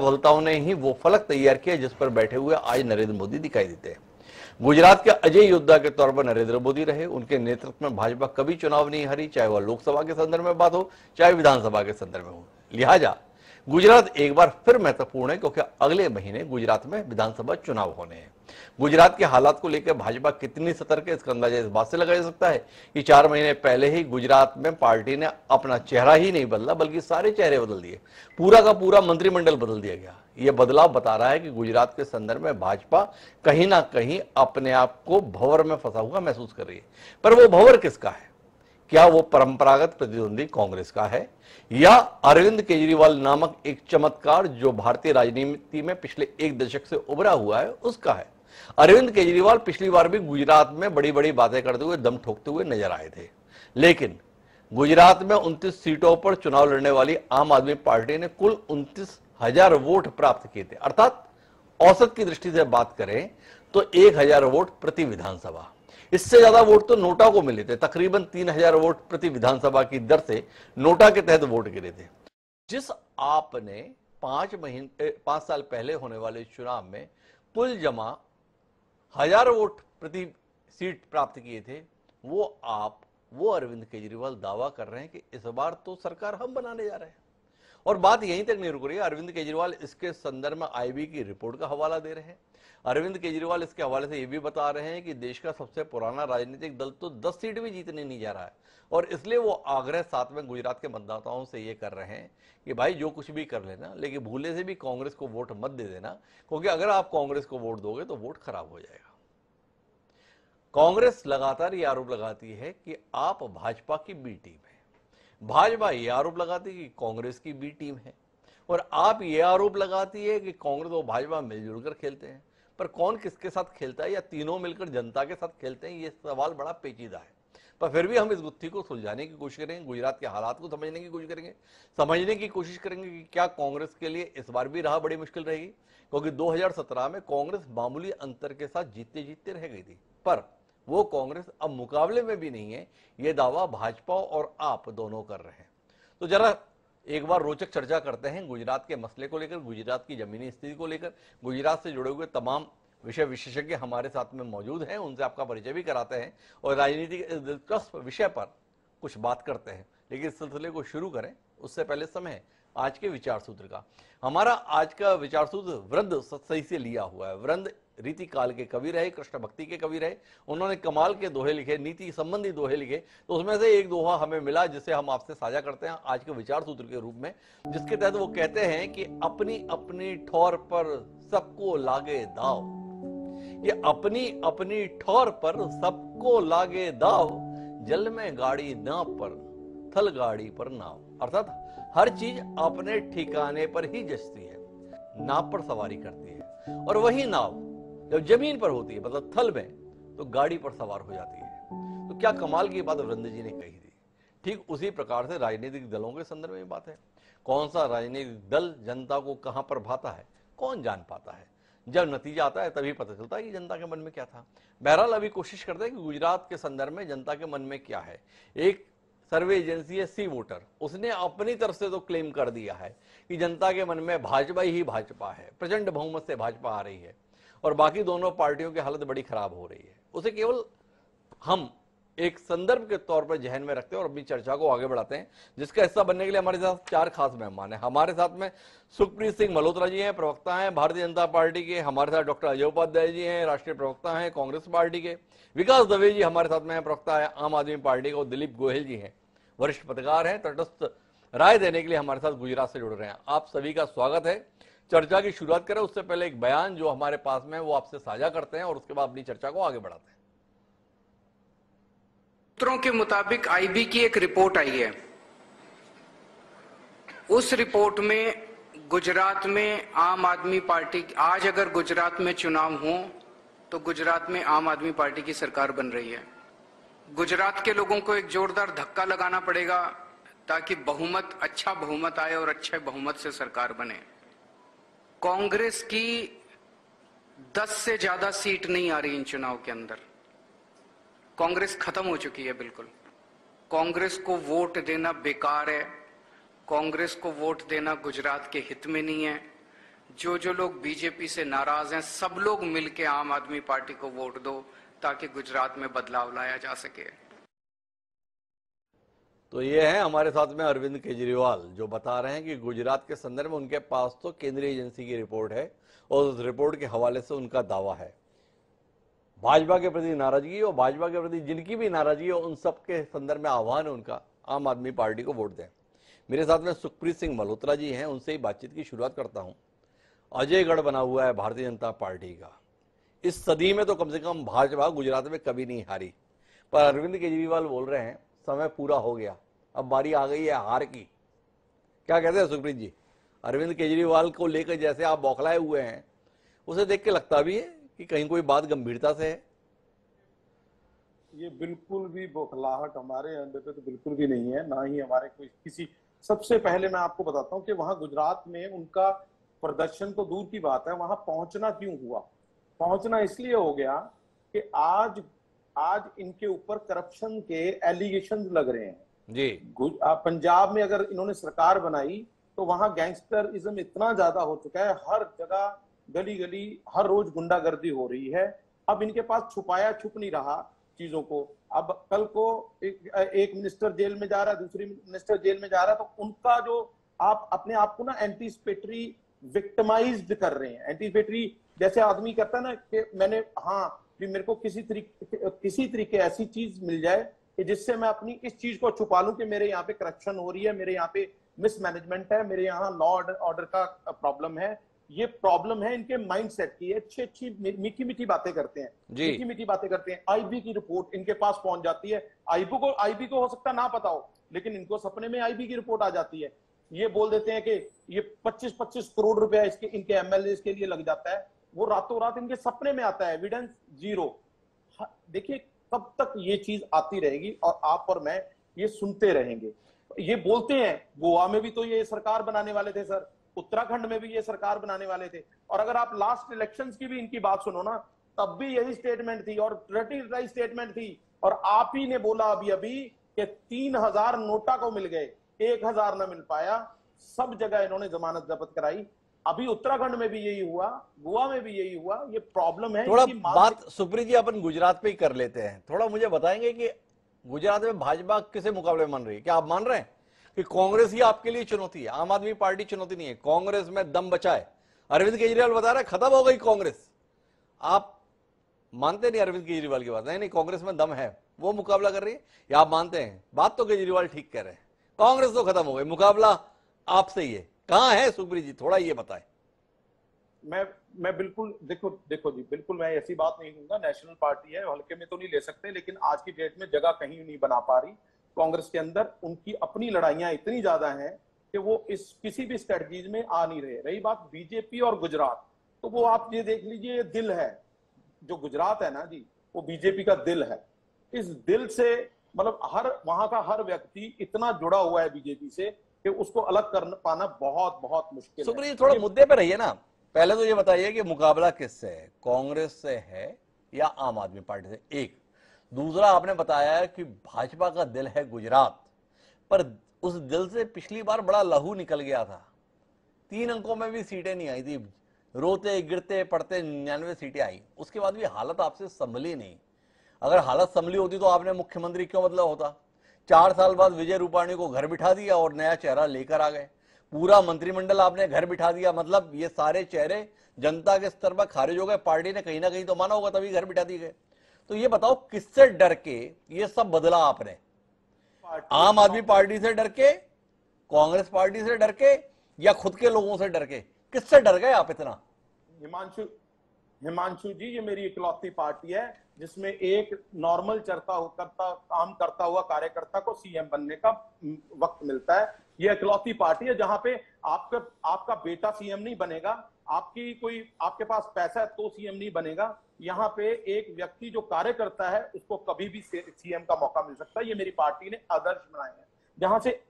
सफलताओं ने ही वो फलक तैयार किया जिस पर बैठे हुए आज नरेंद्र मोदी दिखाई देते हैं। गुजरात के अजय योद्धा के तौर पर नरेंद्र मोदी रहे। उनके नेतृत्व में भाजपा कभी चुनाव नहीं हारी, चाहे वह लोकसभा के संदर्भ में बात हो चाहे विधानसभा के संदर्भ में हो। लिहाजा गुजरात एक बार फिर महत्वपूर्ण है क्योंकि अगले महीने गुजरात में विधानसभा चुनाव होने हैं। गुजरात के हालात को लेकर भाजपा कितनी सतर्क है इसका अंदाजा इस बात से लगाया जा सकता है कि 4 महीने पहले ही गुजरात में पार्टी ने अपना चेहरा ही नहीं बदला बल्कि सारे चेहरे बदल दिए, पूरा का पूरा मंत्रिमंडल बदल दिया गया। यह बदलाव बता रहा है कि गुजरात के संदर्भ में भाजपा कहीं ना कहीं अपने आप को भंवर में फंसा हुआ महसूस कर रही है। पर वो भंवर किसका है? क्या वो परंपरागत प्रतिद्वंदी कांग्रेस का है या अरविंद केजरीवाल नामक एक चमत्कार जो भारतीय राजनीति में पिछले 1 दशक से उभरा हुआ है उसका है? अरविंद केजरीवाल पिछली बार भी गुजरात में बड़ी बड़ी बातें करते हुए दम ठोकते हुए नजर आए थे, लेकिन गुजरात में 29 सीटों पर चुनाव लड़ने वाली आम आदमी पार्टी ने कुल 29,000 वोट प्राप्त किए थे। अर्थात औसत की दृष्टि से बात करें तो 1,000 वोट प्रति विधानसभा। इससे ज्यादा वोट तो नोटा को मिले थे। तकरीबन 3,000 वोट प्रति विधानसभा की दर से नोटा के तहत वोट गिरे थे। जिस आपने 5 साल पहले होने वाले चुनाव में कुल जमा 1,000 वोट प्रति सीट प्राप्त किए थे, वो अरविंद केजरीवाल दावा कर रहे हैं कि इस बार तो सरकार हम बनाने जा रहे हैं। और बात यहीं तक नहीं रुक रही है। अरविंद केजरीवाल इसके संदर्भ में आईबी की रिपोर्ट का हवाला दे रहे हैं। अरविंद केजरीवाल इसके हवाले से यह भी बता रहे हैं कि देश का सबसे पुराना राजनीतिक दल तो 10 सीट भी जीतने नहीं जा रहा है और इसलिए वो आग्रह साथ में गुजरात के मतदाताओं से ये कर रहे हैं कि भाई जो कुछ भी कर लेना, लेकिन भूले से भी कांग्रेस को वोट मत दे देना, क्योंकि अगर आप कांग्रेस को वोट दोगे तो वोट खराब हो जाएगा। कांग्रेस लगातार ये आरोप लगाती है कि आप भाजपा की बी टीम है, भाजपा ये आरोप लगाती है कि कांग्रेस की बी टीम है, और आप ये आरोप लगाती है कि कांग्रेस और भाजपा मिलजुल कर खेलते हैं। पर कौन किसके साथ खेलता है या तीनों मिलकर जनता के साथ खेलते हैं, ये सवाल बड़ा पेचीदा है। पर फिर भी हम इस गुत्थी को सुलझाने की कोशिश करेंगे, गुजरात के हालात को समझने की कोशिश करेंगे, कि क्या कांग्रेस के लिए इस बार भी राह बड़ी मुश्किल रहेगी, क्योंकि 2017 में कांग्रेस मामूली अंतर के साथ जीतते जीतते रह गई थी, पर वो कांग्रेस अब मुकाबले में भी नहीं है। ये दावा भाजपा और आप दोनों कर रहे हैं। तो जरा एक बार रोचक चर्चा करते हैं गुजरात के मसले को लेकर, गुजरात की जमीनी स्थिति को लेकर। गुजरात से जुड़े हुए तमाम विषय विशेषज्ञ हमारे साथ में मौजूद हैं, उनसे आपका परिचय भी कराते हैं और राजनीति के इस दिलचस्प विषय पर कुछ बात करते हैं। लेकिन इस सिलसिले को शुरू करें उससे पहले समय है आज के विचार सूत्र का। हमारा आज का विचार सूत्र वृंद सतसई से लिया हुआ है। वृंद रीति काल के कवि रहे, कृष्ण भक्ति के कवि रहे। उन्होंने कमाल के दोहे लिखे, नीति संबंधी दोहे लिखे। तो उसमें से एक दोहा हमें मिला जिसे हम आपसे साझा करते हैं आज के विचार सूत्र के रूप में, जिसके तहत वो कहते हैं कि अपनी अपनी ठौर पर सबको लागे दाव। ये अपनी अपनी ठौर पर सबको लागे दाव, जल में गाड़ी नाव पर, थल गाड़ी पर नाव। अर्थात हर चीज अपने ठिकाने पर ही जचती है, नाव पर सवारी करती है, और वही नाव जब जमीन पर होती है मतलब थल में, तो गाड़ी पर सवार हो जाती है। तो क्या कमाल की बात वृंद जी ने कही थी। ठीक उसी प्रकार से राजनीतिक दलों के संदर्भ में बात है। कौन सा राजनीतिक दल जनता को कहां पर भाता है कौन जान पाता है, जब नतीजा आता है तभी पता चलता है कि जनता के मन में क्या था। बहरहाल अभी कोशिश करते हैं कि गुजरात के संदर्भ में जनता के मन में क्या है। एक सर्वे एजेंसी है सी वोटर, उसने अपनी तरफ से तो क्लेम कर दिया है कि जनता के मन में भाजपा ही भाजपा है, प्रचंड बहुमत से भाजपा आ रही है और बाकी दोनों पार्टियों की हालत बड़ी खराब हो रही है। उसे केवल हम एक संदर्भ के तौर पर जहन में रखते हैं और अपनी चर्चा को आगे बढ़ाते हैं, जिसका हिस्सा बनने के लिए हमारे साथ 4 खास मेहमान हैं। हमारे साथ में सुखप्रीत सिंह मल्होत्रा जी हैं, प्रवक्ता हैं भारतीय जनता पार्टी के। हमारे साथ डॉक्टर अजय उपाध्याय जी हैं, राष्ट्रीय प्रवक्ता हैं कांग्रेस पार्टी के। विकास दवे जी हमारे साथ में हैं, प्रवक्ता है आम आदमी पार्टी के। और दिलीप गोयल जी हैं, वरिष्ठ पत्रकार हैं, तटस्थ राय देने के लिए हमारे साथ गुजरात से जुड़ रहे हैं। आप सभी का स्वागत है। चर्चा की शुरुआत करें उससे पहले एक बयान जो हमारे पास में वो आपसे साझा करते हैं और उसके बाद अपनी चर्चा को आगे बढ़ाते हैं। सूत्रों के मुताबिक आईबी की एक रिपोर्ट आई है। उस रिपोर्ट में गुजरात में आम आदमी पार्टी, आज अगर गुजरात में चुनाव हो तो गुजरात में आम आदमी पार्टी की सरकार बन रही है। गुजरात के लोगों को एक जोरदार धक्का लगाना पड़ेगा ताकि बहुमत, अच्छा बहुमत आए और अच्छे बहुमत से सरकार बने। कांग्रेस की 10 से ज्यादा सीट नहीं आ रही इन चुनाव के अंदर। कांग्रेस खत्म हो चुकी है बिल्कुल। कांग्रेस को वोट देना बेकार है, कांग्रेस को वोट देना गुजरात के हित में नहीं है। जो लोग बीजेपी से नाराज हैं, सब लोग मिलकर आम आदमी पार्टी को वोट दो ताकि गुजरात में बदलाव लाया जा सके। तो ये है हमारे साथ में अरविंद केजरीवाल, जो बता रहे हैं कि गुजरात के संदर्भ में उनके पास तो केंद्रीय एजेंसी की रिपोर्ट है और उस रिपोर्ट के हवाले से उनका दावा है। भाजपा के प्रति नाराजगी और भाजपा के प्रति जिनकी भी नाराजगी हो, उन सब के संदर्भ में आह्वान है उनका, आम आदमी पार्टी को वोट दें। मेरे साथ में सुखप्रीत सिंह मल्होत्रा जी हैं, उनसे ही बातचीत की शुरुआत करता हूं। अजयगढ़ बना हुआ है भारतीय जनता पार्टी का। इस सदी में तो कम से कम भाजपा गुजरात में कभी नहीं हारी, पर अरविंद केजरीवाल बोल रहे हैं समय पूरा हो गया, अब बारी आ गई है हार की। क्या कहते हैं सुखप्रीत जी? अरविंद केजरीवाल को लेकर जैसे आप बौखलाए हुए हैं, उसे देख के लगता भी है कि कहीं कोई बात गंभीरता से है। ये बिल्कुल भी बौखलाहट हमारे अंदर पे तो बिल्कुल भी नहीं है, ना ही हमारे कोई किसी। सबसे पहले मैं आपको बताता हूँ कि वहां गुजरात में उनका प्रदर्शन तो दूर की बात है, वहां पहुंचना क्यों हुआ? पहुंचना इसलिए हो गया कि आज आज इनके ऊपर करप्शन के एलिगेशन लग रहे हैं जी। पंजाब में अगर इन्होंने सरकार बनाई तो वहां गैंगस्टरिज्म इतना ज्यादा हो चुका है, हर जगह गली गली हर रोज गुंडागर्दी हो रही है। अब इनके पास छुपाया छुप नहीं रहा चीजों को। अब कल को एक मिनिस्टर जेल में जा रहा है, दूसरी मिनिस्टर जेल में जा रहा है, तो उनका जो आप अपने आप को ना एंटीसिपेटरी विक्टिमाइज्ड कर रहे हैं। एंटीसिपेटरी जैसे आदमी करता है ना कि मैंने भी मेरे को किसी तरीके ऐसी चीज मिल जाए कि जिससे मैं अपनी इस चीज को छुपा लूं कि मेरे यहाँ पे करप्शन हो रही है, मेरे यहाँ पे मिसमैनेजमेंट है, मेरे यहाँ लॉ ऑर्डर का प्रॉब्लम है। ये प्रॉब्लम है इनके माइंडसेट की। अच्छी अच्छी मीठी मीठी बातें करते हैं, मीठी मीठी बातें करते हैं। आईबी की रिपोर्ट इनके पास पहुंच जाती है। आईबी को हो सकता ना पता हो, लेकिन इनको सपने में आईबी की रिपोर्ट आ जाती है। ये बोल देते हैं कि ये 25-25 करोड़ रुपया इनके एमएलए के लिए लग जाता है, वो रातों रात इनके सपने में आता है। Evidence zero. देखिए कब तक ये चीज आती रहेगी और आप और मैं ये सुनते रहेंगे। ये बोलते हैं गोवा में भी तो ये सरकार बनाने वाले थे सर, उत्तराखंड में भी ये सरकार बनाने वाले थे, और अगर आप लास्ट इलेक्शंस की भी इनकी बात सुनो ना, तब भी यही स्टेटमेंट थी और रटी स्टेटमेंट थी। और आप ही ने बोला अभी अभी कि 3000 नोटा को मिल गए, 1000 ना मिल पाया। सब जगह इन्होंने जमानत जब्त कराई। अभी उत्तराखंड में भी यही हुआ, गोवा में भी यही हुआ। ये प्रॉब्लम है। थोड़ा बात सुप्रीत जी अपन गुजरात पे ही कर लेते हैं। थोड़ा मुझे बताएंगे कि गुजरात में भाजपा किसे मुकाबले मान रही है? क्या आप मान रहे हैं कि कांग्रेस ही आपके लिए चुनौती है, आम आदमी पार्टी चुनौती नहीं है? कांग्रेस में दम बचा है। अरविंद केजरीवाल बता रहे खत्म हो गई कांग्रेस। आप मानते नहीं अरविंद केजरीवाल की बात? नहीं, कांग्रेस में दम है, वो मुकाबला कर रही है, या आप मानते हैं? बात तो केजरीवाल ठीक कह रहे हैं, कांग्रेस तो खत्म हो गई, मुकाबला आपसे ही है। कहां है सुप्रीत जी, थोड़ा ये बताएं। मैं बिल्कुल देखो जी, बिल्कुल मैं ऐसी बात नहीं कहूंगा। नेशनल पार्टी है, हल्के में तो नहीं ले सकते, लेकिन आज की डेट में जगह कहीं नहीं बना पा रही कांग्रेस के अंदर। उनकी अपनी लड़ाइयां इतनी ज्यादा हैं कि वो इस किसी भी स्ट्रेटजीज में आ नहीं रहे। रही बात बीजेपी और गुजरात, तो वो आप ये देख लीजिए, ये दिल है जो गुजरात है ना जी, वो बीजेपी का दिल है। इस दिल से मतलब वहां का हर व्यक्ति इतना जुड़ा हुआ है बीजेपी से कि उसको अलग कर पाना बहुत बहुत मुश्किल है। सुप्रीत थोड़ा मुद्दे पे रहिए ना। पहले तो ये बताइए कि मुकाबला किससे है, कांग्रेस से है या आम आदमी पार्टी से? एक। दूसरा, आपने बताया कि भाजपा का दिल है गुजरात, पर उस दिल से पिछली बार बड़ा लहू निकल गया था, 3 अंकों में भी सीटें नहीं आई थी, रोते गिरते पड़ते 99 सीटें आई। उसके बाद भी हालत आपसे संभली नहीं। अगर हालत संभली होती तो आपने मुख्यमंत्री क्यों बदला होता? 4 साल बाद विजय रूपाणी को घर बिठा दिया और नया चेहरा लेकर आ गए। पूरा मंत्रिमंडल आपने घर बिठा दिया, मतलब ये सारे चेहरे जनता के स्तर पर खारिज हो गए। पार्टी ने कहीं ना कहीं तो माना होगा, तभी घर बिठा दिए गए। तो ये बताओ किससे डर के ये सब बदला आपने? आम आदमी पार्टी से डर के, कांग्रेस पार्टी से डर के, या खुद के लोगों से डर के? किससे डर गए आप इतना? हिमांशु जी, ये मेरी इकलौती पार्टी है जिसमें एक नॉर्मल काम करता हुआ कार्यकर्ता को सीएम बनने का वक्त मिलता है। ये इकलौती पार्टी है जहां पे आपका बेटा सीएम नहीं बनेगा, आपके पास पैसा है तो सीएम नहीं बनेगा। यहाँ पे एक व्यक्ति जो कार्य करता है उसको कभी भी सीएम का मौका मिल सकता है। ये मेरी पार्टी ने आदर्श बनाए हैं, जहां से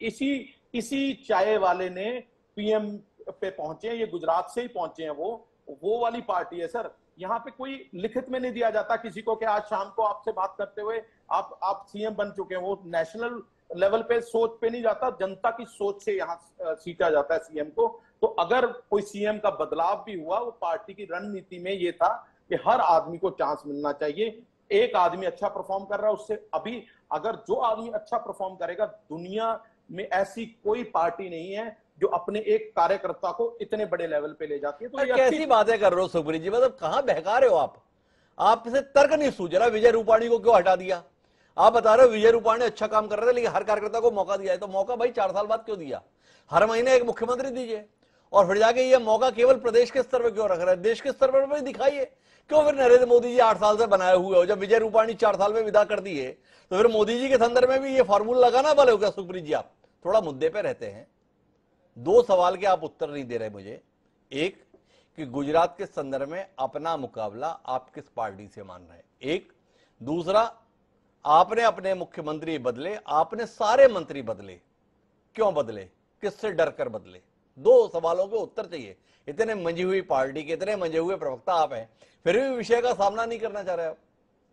इसी चाय वाले ने पीएम पे पहुंचे। ये गुजरात से ही पहुंचे हैं। वो वाली पार्टी है सर। यहाँ पे कोई लिखित में नहीं दिया जाता किसी को कि आज शाम को आपसे बात करते हुए आप सीएम बन चुके हैं। वो नेशनल लेवल पे सोच पे नहीं जाता, जनता की सोच से यहाँ सींचा जाता है सीएम को। तो अगर कोई सीएम का बदलाव भी हुआ, वो पार्टी की रणनीति में ये था कि हर आदमी को चांस मिलना चाहिए। एक आदमी अच्छा परफॉर्म कर रहा है, उससे अभी अगर जो आदमी अच्छा परफॉर्म करेगा, दुनिया में ऐसी कोई पार्टी नहीं है जो अपने एक कार्यकर्ता को इतने बड़े लेवल पे ले जाती है। तो ये कैसी बातें कर रहे हो सुप्रीत जी, मतलब कहां बहका रहे हो आप? आपसे तर्क नहीं सूझ रहा। विजय रूपाणी को क्यों हटा दिया? आप बता रहे हो विजय रूपाणी अच्छा काम कर रहे थे, लेकिन हर कार्यकर्ता को मौका दिया है। तो मौका भाई 4 साल बाद क्यों दिया? हर महीने एक मुख्यमंत्री दीजिए, और फिर जाके ये मौका केवल प्रदेश के स्तर पर क्यों रख रहे हैं? देश के स्तर पर भी दिखाइए। क्यों फिर नरेंद्र मोदी जी 8 साल से बनाए हुए हो? जब विजय रूपाणी 4 साल में विदा कर दिए, तो फिर मोदी जी के संदर्भ में भी ये फॉर्मूला लगाना वाले हो क्या सुप्रीत जी? आप थोड़ा मुद्दे पे रहते हैं। 2 सवाल के आप उत्तर नहीं दे रहे मुझे। एक कि गुजरात के संदर्भ में अपना मुकाबला आप किस पार्टी से मान रहे हैं, एक। दूसरा, आपने अपने मुख्यमंत्री बदले, आपने सारे मंत्री बदले, क्यों बदले? किससे डर कर बदले? 2 सवालों के उत्तर चाहिए। इतने मंजी हुई पार्टी के इतने मंजे हुए प्रवक्ता आप हैं, फिर भी विषय का सामना नहीं करना चाह रहे आप।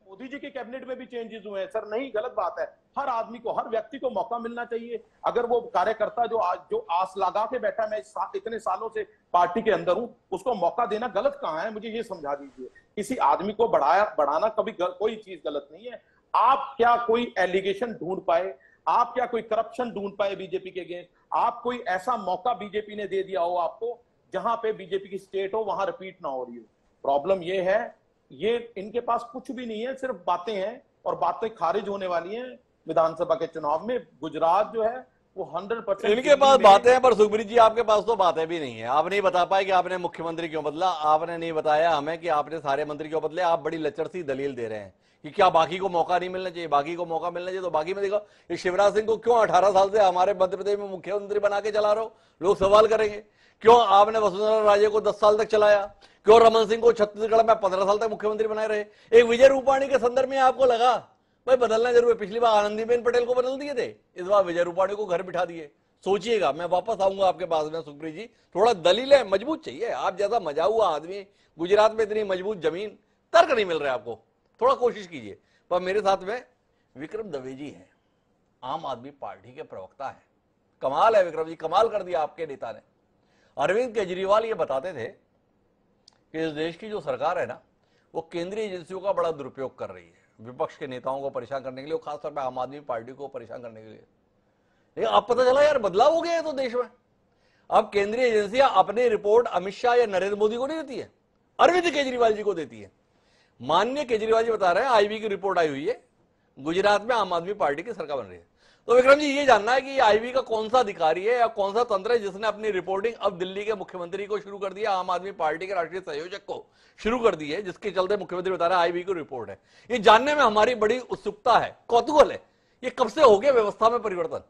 मोदी जी के कैबिनेट में भी चेंजेस हुए हैं सर, नहीं गलत बात है। हर आदमी को, हर व्यक्ति को मौका मिलना चाहिए। अगर वो कार्यकर्ता जो आस लगा के बैठा, मैं इतने सालों से पार्टी के अंदर हूं, उसको मौका देना गलत कहां है? मुझे ये समझा दीजिए। किसी आदमी को बढ़ाना कभी कोई चीज गलत नहीं है। आप क्या कोई एलिगेशन ढूंढ पाए? आप क्या कोई करप्शन ढूंढ पाए बीजेपी के अगेंस्ट? आप कोई ऐसा मौका बीजेपी ने दे दिया हो आपको जहां पे बीजेपी की स्टेट हो, वहां रिपीट ना हो रही हो? प्रॉब्लम ये है, ये इनके पास कुछ भी नहीं है, सिर्फ बातें हैं, और बातें खारिज होने वाली हैं विधानसभा के चुनाव में। गुजरात जो है वो 100% इनके पास बातें हैं, पर सुप्रीत जी आपके पास तो बातें भी नहीं है। आप नहीं बता पाए कि आपने मुख्यमंत्री क्यों बदला, आपने नहीं बताया हमें कि आपने सारे मंत्री क्यों बदले। आप बड़ी लचर सी दलील दे रहे हैं कि क्या बाकी को मौका नहीं मिलना चाहिए, बाकी को मौका मिलना चाहिए। तो बाकी में देखो, ये शिवराज सिंह को क्यों 18 साल से हमारे मध्य प्रदेश में मुख्यमंत्री बना के चला रहे हो? लोग सवाल करेंगे। क्यों आपने वसुंधरा राजे को 10 साल तक चलाया? क्यों रमन सिंह को छत्तीसगढ़ में 15 साल तक मुख्यमंत्री बनाए रहे? एक विजय रूपाणी के संदर्भ में आपको लगा भाई बदलना जरूर है। पिछली बार आनंदीबेन पटेल को बदल दिए थे, इस बार विजय रूपाणी को घर बिठा दिए। सोचिएगा, मैं वापस आऊंगा आपके पास में सुप्रीत जी। थोड़ा दलीलें मजबूत चाहिए। आप जैसा मजा हुआ आदमी, गुजरात में इतनी मजबूत जमीन, तर्क नहीं मिल रहा है आपको। थोड़ा कोशिश कीजिए। पर मेरे साथ में विक्रम दवे जी हैं, आम आदमी पार्टी के प्रवक्ता हैं। कमाल है विक्रम जी, कमाल कर दिया आपके नेता ने। अरविंद केजरीवाल ये बताते थे कि इस देश की जो सरकार है ना, वो केंद्रीय एजेंसियों का बड़ा दुरुपयोग कर रही है, विपक्ष के नेताओं को परेशान करने के लिए, खासतौर पर आम आदमी पार्टी को परेशान करने के लिए। लेकिन अब पता चला यार बदलाव हो गया है तो देश में। अब केंद्रीय एजेंसियां अपनी रिपोर्ट अमित शाह या नरेंद्र मोदी को नहीं देती है, अरविंद केजरीवाल जी को देती है। माननीय केजरीवाल जी बता रहे हैं आईबी की रिपोर्ट आई हुई है, गुजरात में आम आदमी पार्टी की सरकार बन रही है। तो विक्रम जी ये जानना है कि आईबी का कौन सा अधिकारी है या कौन सा तंत्र है जिसने अपनी रिपोर्टिंग अब दिल्ली के मुख्यमंत्री को शुरू कर दिया, आम आदमी पार्टी के राष्ट्रीय संयोजक को शुरू कर दी है, जिसके चलते मुख्यमंत्री बता रहे हैं आईबी की रिपोर्ट है। ये जानने में हमारी बड़ी उत्सुकता है, कौतूहल है, ये कब से हो गया व्यवस्था में परिवर्तन?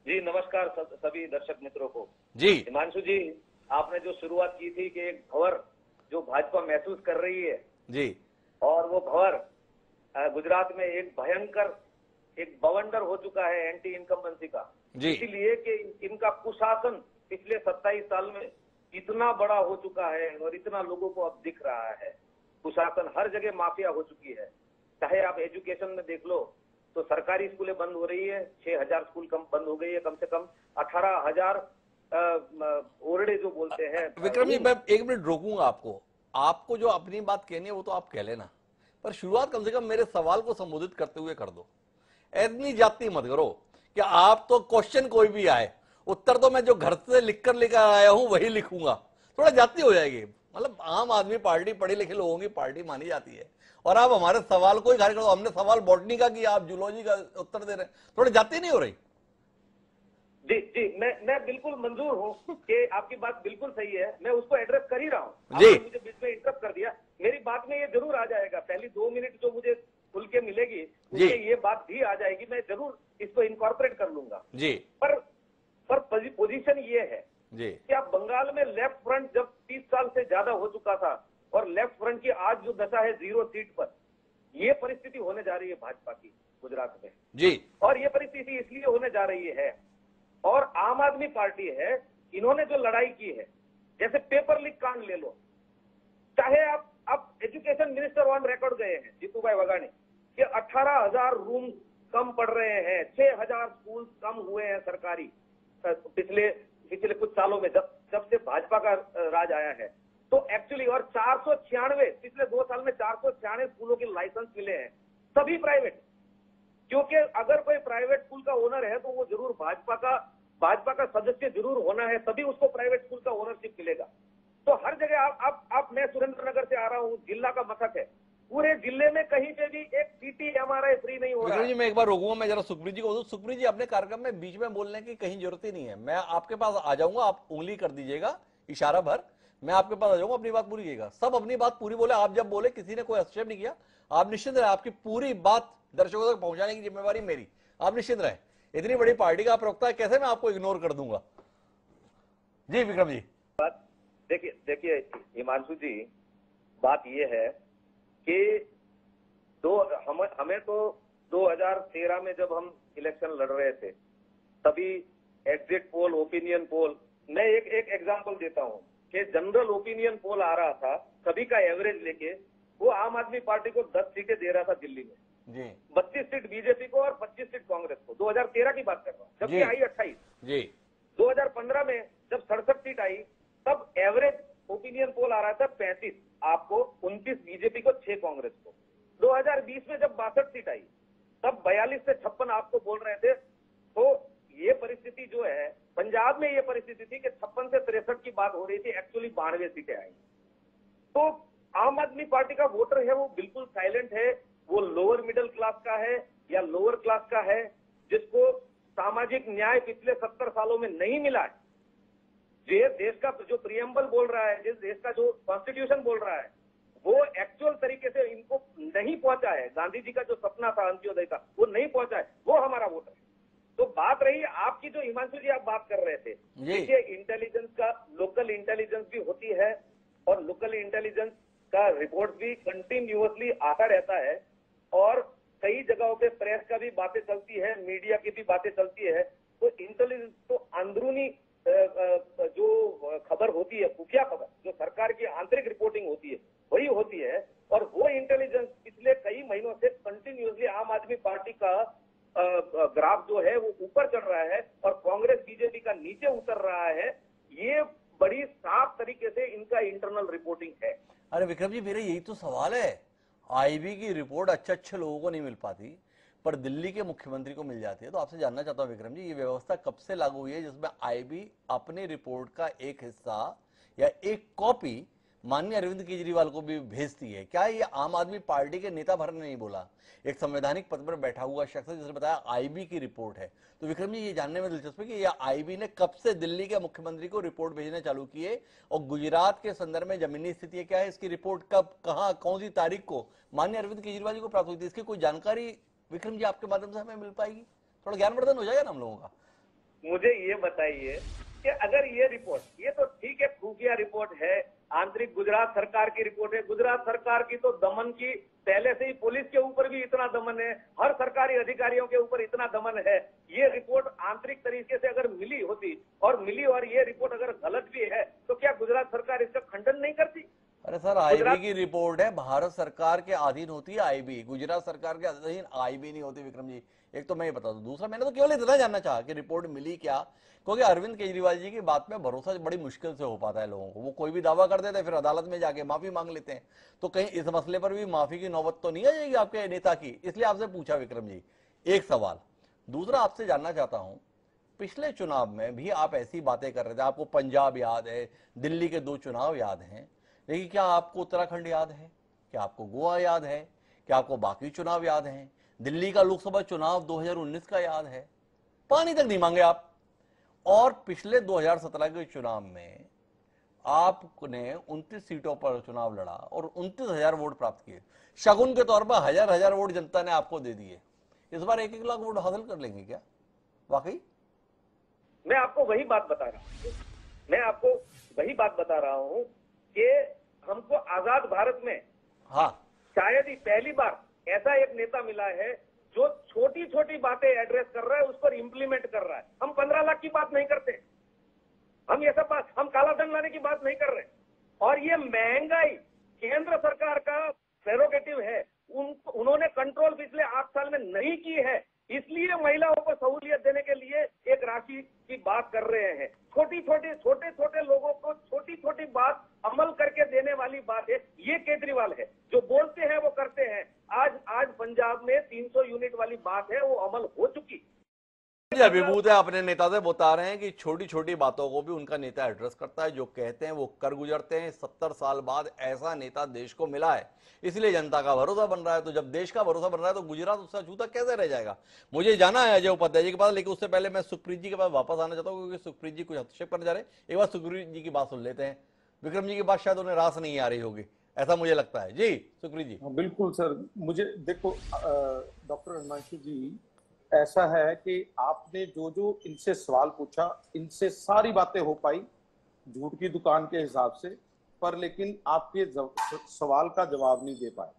जी नमस्कार सभी दर्शक मित्रों को। जी हिमांशु जी, आपने जो शुरुआत की थी कि एक भंवर जो भाजपा महसूस कर रही है जी, और वो भंवर गुजरात में एक भयंकर एक बवंडर हो चुका है एंटी इनकम्बेंसी का। जी, इसीलिए कि इनका कुशासन पिछले 27 साल में इतना बड़ा हो चुका है और इतना लोगों को अब दिख रहा है। कुशासन हर जगह माफिया हो चुकी है। चाहे आप एजुकेशन में देख लो तो सरकारी स्कूलें बंद हो रही है, 6000 स्कूल कम बंद हो गई है, कम से कम 18,000 ओरडे जो बोलते हैं। विक्रम जी मैं 1 मिनट रोकूंगा आपको। आपको जो अपनी बात कहनी है वो तो आप कह लेना, पर शुरुआत कम से कम मेरे सवाल को संबोधित करते हुए कर दो। इतनी जाति मत करो कि आप तो क्वेश्चन कोई भी आए, उत्तर तो मैं जो घर से लिखकर लेकर आया हूं वही लिखूंगा। थोड़ा जाति हो जाएगी। मतलब आम आदमी पार्टी पढ़े लिखे लोगों की पार्टी मानी जाती है, और आप हमारे सवाल को ही खारिज करो। हमने सवाल बॉटनी का किया, आप जूलॉजी का उत्तर दे रहे हैं। थोड़ी जाति नहीं हो रही? जी जी, मैं बिल्कुल मंजूर हूँ कि आपकी बात बिल्कुल सही है, मैं उसको एड्रेस कर ही रहा हूँ। आपने मुझे बीच में इंटरप्ट कर दिया। मेरी बात में ये जरूर आ जाएगा, पहली 2 मिनट जो मुझे खुल के मिलेगी उसमें ये बात भी आ जाएगी, मैं जरूर इसको इनकॉर्पोरेट कर लूंगा जी। पर पोजीशन ये है जी कि आप बंगाल में लेफ्ट फ्रंट जब 30 साल से ज्यादा हो चुका था और लेफ्ट फ्रंट की आज जो दशा है 0 सीट पर, ये परिस्थिति होने जा रही है भाजपा की गुजरात में जी। और ये परिस्थिति इसलिए होने जा रही है, और आम आदमी पार्टी है, इन्होंने जो लड़ाई की है, जैसे पेपर लीक कांड ले लो, चाहे आप एजुकेशन मिनिस्टर ऑन रिकॉर्ड गए हैं जीतूभाई वगानी कि 18,000 रूम कम पढ़ रहे हैं, 6000 स्कूल कम हुए हैं सरकारी पिछले कुछ सालों में, जब से भाजपा का राज आया है। तो एक्चुअली और 496 पिछले 2 साल में 496 स्कूलों के लाइसेंस मिले हैं, सभी प्राइवेट। क्योंकि अगर कोई प्राइवेट स्कूल का ओनर है तो वो जरूर भाजपा का सदस्य जरूर होना है, तभी उसको प्राइवेट स्कूल का ओनरशिप मिलेगा। तो हर जगह आप मैं सुरेंद्रनगर से आ रहा हूँ, जिला का मशक है, पूरे जिले में कहीं पे भी एक सीटी एमआरआई फ्री नहीं हो रहा विक्रम है। जी, मैं एक बार रोकूंगा, मैं जरा सुखप्रीत जी को। सुखप्रीत जी, अपने कार्यक्रम में बीच में बोलने की कहीं जरूरत ही नहीं है, मैं आपके पास आ जाऊंगा, आप उंगली कर दीजिएगा इशारा भर, मैं आपके पास आ जाऊंगा, अपनी बात पूरी कीजिएगा। सब अपनी बात पूरी बोले, आप जब बोले किसी ने कोई हस्तक्षेप नहीं किया, आप निश्चिंत रहे, आपकी पूरी बात दर्शकों तक पहुंचाने की जिम्मेवारी मेरी, आप निश्चिंत रहे। इतनी बड़ी पार्टी का प्रवक्ता है, कैसे मैं आपको इग्नोर कर दूंगा। जी विक्रम जी। देखिए हिमांशु जी, बात ये है कि हमें तो 2013 में जब हम इलेक्शन लड़ रहे थे, तभी एग्जिट पोल, ओपिनियन पोल, मैं एक एग्जांपल देता हूं कि जनरल ओपिनियन पोल आ रहा था, सभी का एवरेज लेके, वो आम आदमी पार्टी को 10 सीटें दे रहा था दिल्ली में जी, 32 सीट बीजेपी को और 25 सीट कांग्रेस को। 2013 की बात कर रहा हूँ, जबकि आई 28 जी। 2015 में जब 67 सीट आई, तब एवरेज ओपिनियन पोल आ रहा था 35 आपको, 29 बीजेपी को, 6 कांग्रेस को। 2020 में जब 62 सीट आई, तब 42 से 56 आपको बोल रहे थे। तो ये परिस्थिति जो है, पंजाब में ये परिस्थिति थी कि 56 से 63 की बात हो रही थी, एक्चुअली 92 सीटें आई। तो आम आदमी पार्टी का वोटर है वो बिल्कुल साइलेंट है, वो लोअर मिडिल क्लास का है या लोअर क्लास का है, जिसको सामाजिक न्याय पिछले 70 सालों में नहीं मिला है। ये देश का जो प्रियम्बल बोल रहा है, जिस देश का जो कॉन्स्टिट्यूशन बोल रहा है, वो एक्चुअल तरीके से इनको नहीं पहुंचा है। गांधी जी का जो सपना था अंत्योदय का, वो नहीं पहुंचा है, वो हमारा वोटर है। तो बात रही आपकी, जो हिमांशु जी आप बात कर रहे थे, देखिए इंटेलिजेंस का, लोकल इंटेलिजेंस भी होती है, और लोकल इंटेलिजेंस का रिपोर्ट भी कंटिन्यूअसली आता रहता है, और कई जगहों पे प्रेस का भी बातें चलती है, मीडिया की भी बातें चलती है। तो इंटेलिजेंस तो अंदरूनी जो खबर होती है, खुफिया खबर, जो सरकार की आंतरिक रिपोर्टिंग होती है, वही होती है। और वो इंटेलिजेंस पिछले कई महीनों से कंटिन्यूअसली आम आदमी पार्टी का ग्राफ जो है वो ऊपर चढ़ रहा है, और कांग्रेस बीजेपी का नीचे उतर रहा है। ये बड़ी साफ तरीके से इनका इंटरनल रिपोर्टिंग है। अरे विक्रम जी, मेरा यही तो सवाल है, आईबी की रिपोर्ट अच्छे लोगों को नहीं मिल पाती, पर दिल्ली के मुख्यमंत्री को मिल जाती है। तो आपसे जानना चाहता हूं विक्रम जी, ये व्यवस्था कब से लागू हुई है जिसमें आईबी अपनी रिपोर्ट का एक हिस्सा या एक कॉपी माननीय अरविंद केजरीवाल को भी भेजती है? क्या ये आम आदमी पार्टी के नेता भर ने नहीं बोला, एक संवैधानिक पद पर बैठा हुआ शख्स है जिसने बताया आईबी की रिपोर्ट है। तो विक्रम जी, ये जानने में दिलचस्प है कि ये आईबी ने कब से दिल्ली के मुख्यमंत्री को रिपोर्ट भेजने चालू किए, और गुजरात के संदर्भ में जमीनी स्थिति क्या है, इसकी रिपोर्ट कब, कहां, कौन सी तारीख को माननीय अरविंद केजरीवाल जी को प्राप्त हुई थी? इसकी कोई जानकारी विक्रम जी आपके माध्यम से हमें मिल पाएगी? थोड़ा ज्ञानवर्धन हो जाएगा ना हम लोगों का। मुझे ये बताइए कि अगर ये रिपोर्ट, ये तो ठीक है खुफिया रिपोर्ट है, आंतरिक गुजरात सरकार की रिपोर्ट है, गुजरात सरकार की तो दमन की पहले से ही, पुलिस के ऊपर भी इतना दमन है, हर सरकारी अधिकारियों के ऊपर इतना दमन है। ये रिपोर्ट आंतरिक तरीके से अगर मिली होती और ये रिपोर्ट अगर गलत भी है, तो क्या गुजरात सरकार इसका खंडन नहीं करती? अरे सर, आईबी की रिपोर्ट है, भारत सरकार के अधीन होती है आईबी, गुजरात सरकार के अधीन आईबी नहीं होती विक्रम जी। एक तो मैं ये बता दूं, दूसरा मैंने तो केवल इतना जानना चाहा कि रिपोर्ट मिली क्या, क्योंकि अरविंद केजरीवाल जी की बात में भरोसा बड़ी मुश्किल से हो पाता है लोगों को। वो कोई भी दावा कर देते हैं, फिर अदालत में जाके माफी मांग लेते हैं। तो कहीं इस मसले पर भी माफी की नौबत तो नहीं आ जाएगी आपके नेता की? इसलिए आपसे पूछा विक्रम जी, एक सवाल। दूसरा आपसे जानना चाहता हूं, पिछले चुनाव में भी आप ऐसी बातें कर रहे थे, आपको पंजाब याद है, दिल्ली के 2 चुनाव याद हैं, लेकिन क्या आपको उत्तराखंड याद है? क्या आपको गोवा याद है? क्या आपको बाकी चुनाव याद हैं? दिल्ली का लोकसभा चुनाव 2019 का याद है? पानी तक नहीं मांगे आप। और पिछले 2017 के चुनाव में आपने 29 सीटों पर चुनाव लड़ा और 29,000 वोट प्राप्त किए। शगुन के तौर पर हजार वोट जनता ने आपको दे दिए। इस बार 1-1 लाख वोट हासिल कर लेंगे क्या वाकई? मैं आपको वही बात बता रहा हूं कि हमको आजाद भारत में हाँ, शायद ही पहली बार ऐसा एक नेता मिला है जो छोटी छोटी बातें एड्रेस कर रहा है, उस पर इंप्लीमेंट कर रहा है। हम 15 लाख की बात नहीं करते, हम ये सब बात, हम काला धन लाने की बात नहीं कर रहे। और ये महंगाई केंद्र सरकार का प्रेरोगेटिव है, उन्होंने कंट्रोल पिछले 8 साल में नहीं की है, इसलिए महिलाओं को सहूलियत देने के लिए एक राशि की बात कर रहे हैं। छोटे छोटे लोगों को छोटी छोटी बात अमल करके देने वाली बात है। ये केजरीवाल है, जो बोलते हैं वो करते हैं। आज पंजाब में 300 यूनिट वाली बात है, वो अमल हो चुकी। अभिभूत है अपने नेता से, बता रहे हैं कि छोटी छोटी बातों को भी उनका नेता एड्रेस करता है, जो कहते हैं वो कर गुजरते हैं। 70 साल बाद ऐसा नेता देश को मिला है, इसलिए जनता का भरोसा बन रहा है। तो जब देश का भरोसा बन रहा है तो गुजरात उससे अछूता कैसे रह जाएगा। मुझे जाना है अजय उपाध्याय जी के पास, लेकिन उससे पहले मैं सुखप्रीत जी के पास वापस आना चाहता हूँ, क्योंकि सुखप्रीत जी कुछ हस्तक्षेप करने जा रहे हैं। एक बार सुखप्रीत जी की बात सुन लेते हैं। विक्रम जी की बात शायद उन्हें रास नहीं आ रही होगी, ऐसा मुझे लगता है। जी सुखप्रीत जी। बिल्कुल सर, मुझे देखो डॉक्टर हिमांशु जी, ऐसा है कि आपने जो जो इनसे सवाल पूछा, इनसे सारी बातें हो पाई झूठ की दुकान के हिसाब से, पर लेकिन आपके सवाल का जवाब नहीं दे पाए।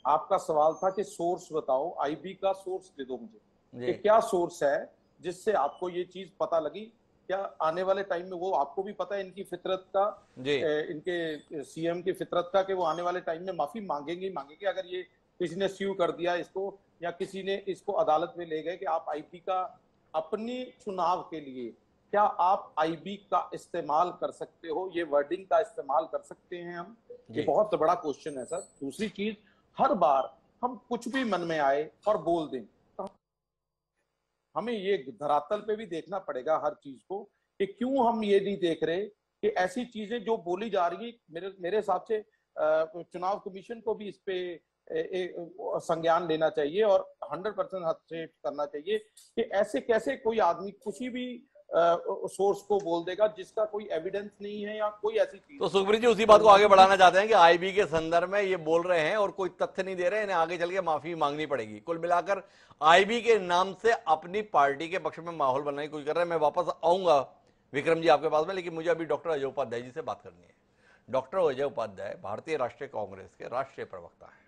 आपका सवाल था कि सोर्स बताओ, आईबी का सोर्स दे दो मुझे, कि क्या सोर्स है जिससे आपको ये चीज पता लगी। क्या आने वाले टाइम में, वो आपको भी पता है इनकी फितरत का, इनके सीएम की फितरत का, कि वो आने वाले टाइम में माफी मांगेंगे अगर ये किसी ने स्यू कर दिया इसको, या किसी ने इसको अदालत में ले गए कि आप आईबी का अपनी चुनाव के लिए, क्या आप आईबी का इस्तेमाल कर सकते हो, ये वर्डिंग का इस्तेमाल कर सकते हैं हम? ये बहुत बड़ा क्वेश्चन है सर। दूसरी चीज, हर बार हम कुछ भी मन में आए और बोल दें, तो हमें ये धरातल पे भी देखना पड़ेगा हर चीज को, कि क्यों हम ये नहीं देख रहे कि ऐसी चीजें जो बोली जा रही है, मेरे हिसाब से चुनाव कमीशन को भी इस पे संज्ञान लेना चाहिए और 100% हस्तक्षेप करना चाहिए कि ऐसे कैसे कोई आदमी किसी भी सोर्स को बोल देगा जिसका कोई एविडेंस नहीं है या कोई ऐसी चीज। तो सुखप्रीत जी उसी बात को आगे बढ़ाना चाहते हैं कि आईबी के संदर्भ में ये बोल रहे हैं और कोई तथ्य नहीं दे रहे हैं, इन्हें आगे चल के माफी मांगनी पड़ेगी। कुल मिलाकर आईबी के नाम से अपनी पार्टी के पक्ष में माहौल बनाने की कोशिश कर रहे हैं। मैं वापस आऊंगा विक्रम जी आपके पास में, लेकिन मुझे अभी डॉक्टर अजय उपाध्याय जी से बात करनी है। डॉक्टर अजय उपाध्याय भारतीय राष्ट्रीय कांग्रेस के राष्ट्रीय प्रवक्ता हैं।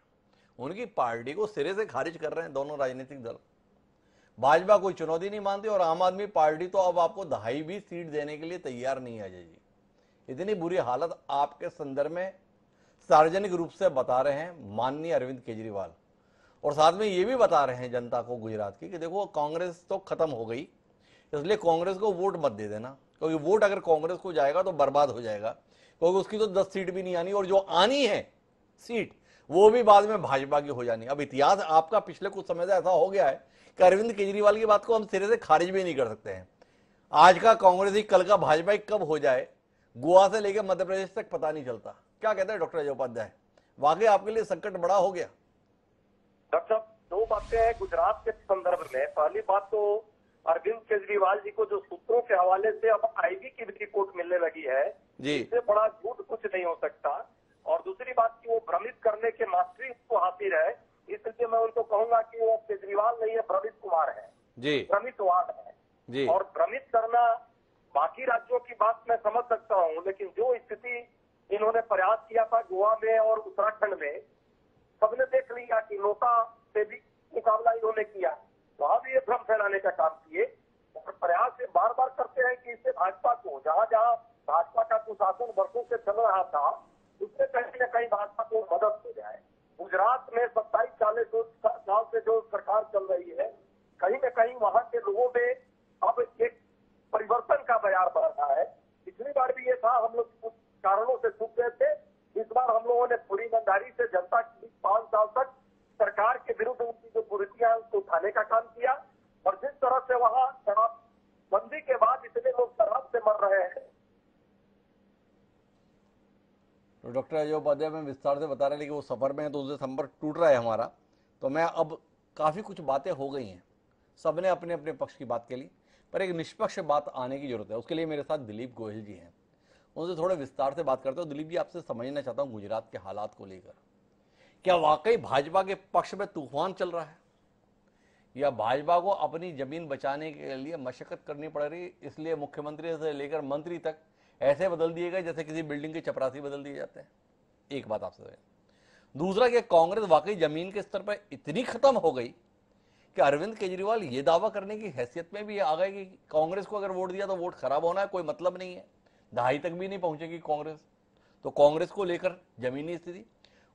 उनकी पार्टी को सिरे से खारिज कर रहे हैं दोनों राजनीतिक दल। भाजपा कोई चुनौती नहीं मानती और आम आदमी पार्टी तो अब आपको 2.5 भी सीट देने के लिए तैयार नहीं है। अजय जी, इतनी बुरी हालत आपके संदर्भ में सार्वजनिक रूप से बता रहे हैं माननीय अरविंद केजरीवाल, और साथ में ये भी बता रहे हैं जनता को गुजरात की कि देखो कांग्रेस तो खत्म हो गई, इसलिए कांग्रेस को वोट मत दे देना, क्योंकि वोट अगर कांग्रेस को जाएगा तो बर्बाद हो जाएगा, क्योंकि उसकी तो 10 सीट भी नहीं आनी, और जो आनी है सीट वो भी बाद में भाजपा की हो जानी। अब इतिहास आपका पिछले कुछ समय से ऐसा हो गया है कि अरविंद केजरीवाल की बात को हम सिरे से खारिज भी नहीं कर सकते हैं। आज का कांग्रेसी कल का भाजपा कब हो जाए, गोवा से लेकर मध्य प्रदेश तक पता नहीं चलता। क्या कहते हैं डॉक्टर अजय उपाध्याय, वाकई आपके लिए संकट बड़ा हो गया? डॉक्टर साहब, 2 बातें हैं गुजरात के संदर्भ में। पहली बात तो अरविंद केजरीवाल जी को जो सूत्रों के हवाले से अब आईबी की रिपोर्ट मिलने लगी है, इससे बड़ा झूठ कुछ नहीं हो सकता। और दूसरी बात की वो भ्रमित करने के मास्टरी को हासिल है, इसलिए मैं उनको कहूंगा कि वो केजरीवाल नहीं है, भ्रमित कुमार है जी, भ्रमितवाद है जी। और भ्रमित करना, बाकी राज्यों की बात मैं समझ सकता हूँ, लेकिन जो स्थिति इन्होंने प्रयास किया था गोवा में और उत्तराखंड में, सबने देख लिया कि नोटा से भी मुकाबला इन्होंने किया, वहां भी ये भ्रम फैलाने का काम किए। और प्रयास ये बार बार करते हैं कि इससे भाजपा को, जहां जहां भाजपा का कुशासन वर्षों से चल रहा था, उससे कहीं न कहीं भाजपा को मदद हो जाए। गुजरात में 27-40 साल से जो सरकार चल रही है, कहीं न कहीं वहां के लोगों में अब एक परिवर्तन का बयार बढ़ रहा है। पिछली बार भी ये था, हम लोग कुछ कारणों से चूक गए थे। इस बार हम लोगों ने पूरी ईमानदारी से जनता की 5 साल तक सरकार के विरुद्ध उनकी जो कुरीतियां उसको उठाने का काम किया। और जिस तरह से वहां शराबबंदी के बाद इतने लोग शराब से मर रहे हैं। तो डॉक्टर अजय उपाध्याय में विस्तार से बता रहे हैं, लेकिन वो सफर में है तो उससे संपर्क टूट रहा है हमारा। तो मैं अब काफ़ी कुछ बातें हो गई हैं, सबने अपने अपने पक्ष की बात के लिए, पर एक निष्पक्ष बात आने की जरूरत है। उसके लिए मेरे साथ दिलीप गोयल जी हैं, उनसे थोड़े विस्तार से बात करते हो। दिलीप जी, आपसे समझना चाहता हूँ गुजरात के हालात को लेकर, क्या वाकई भाजपा के पक्ष में तूफान चल रहा है, या भाजपा को अपनी जमीन बचाने के लिए मशक्कत करनी पड़ रही, इसलिए मुख्यमंत्री से लेकर मंत्री तक ऐसे बदल दिए गए जैसे किसी बिल्डिंग के चपरासी बदल दिए जाते हैं? एक बात आपसे। दूसरा, कि कांग्रेस वाकई जमीन के स्तर पर इतनी खत्म हो गई कि अरविंद केजरीवाल ये दावा करने की हैसियत में भी आ गए कि कांग्रेस को अगर वोट दिया तो वोट खराब होना है, कोई मतलब नहीं है, 2.5 तक भी नहीं पहुंचेगी कांग्रेस। तो कांग्रेस को लेकर जमीनी स्थिति।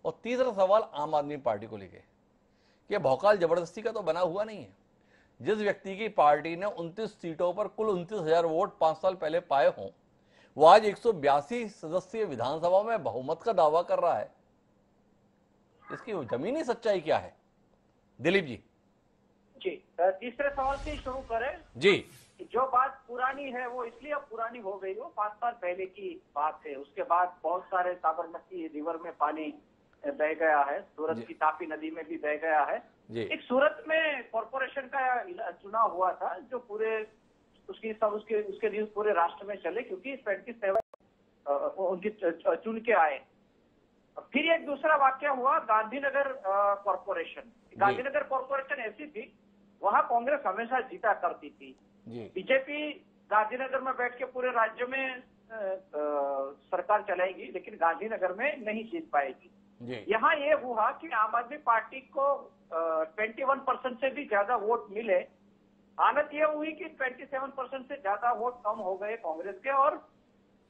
और तीसरा सवाल आम आदमी पार्टी को लेकर, कि भौकाल जबरदस्ती का तो बना हुआ नहीं है। जिस व्यक्ति की पार्टी ने 29 सीटों पर कुल 29,000 वोट 5 साल पहले पाए हों, वो आज 182 सदस्यीय विधानसभा में बहुमत का दावा कर रहा है। इसकी जमीनी सच्चाई क्या है? दिलीप जी। जी, तीसरे सवाल से शुरू करें जी। जो बात पुरानी है वो इसलिए अब पुरानी हो गई, वो 5 साल पहले की बात है। उसके बाद बहुत सारे साबरमती रिवर में पानी बह गया है, सूरत की तापी नदी में भी बह गया है। एक सूरत में कॉरपोरेशन का चुनाव हुआ था जो पूरे उसके न्यूज पूरे राष्ट्र में चले, क्योंकि 27 उनकी चुन के आए। फिर एक दूसरा वाक्य हुआ गांधीनगर कॉरपोरेशन। गांधीनगर कॉरपोरेशन ऐसी थी, वहां कांग्रेस हमेशा जीता करती थी। बीजेपी गांधीनगर में बैठ के पूरे राज्य में सरकार चलाएगी, लेकिन गांधीनगर में नहीं जीत पाएगी। यहाँ ये हुआ कि आम आदमी पार्टी को 21% से भी ज्यादा वोट मिले। हालत ये हुई कि 27% से ज्यादा वोट कम हो गए कांग्रेस के, और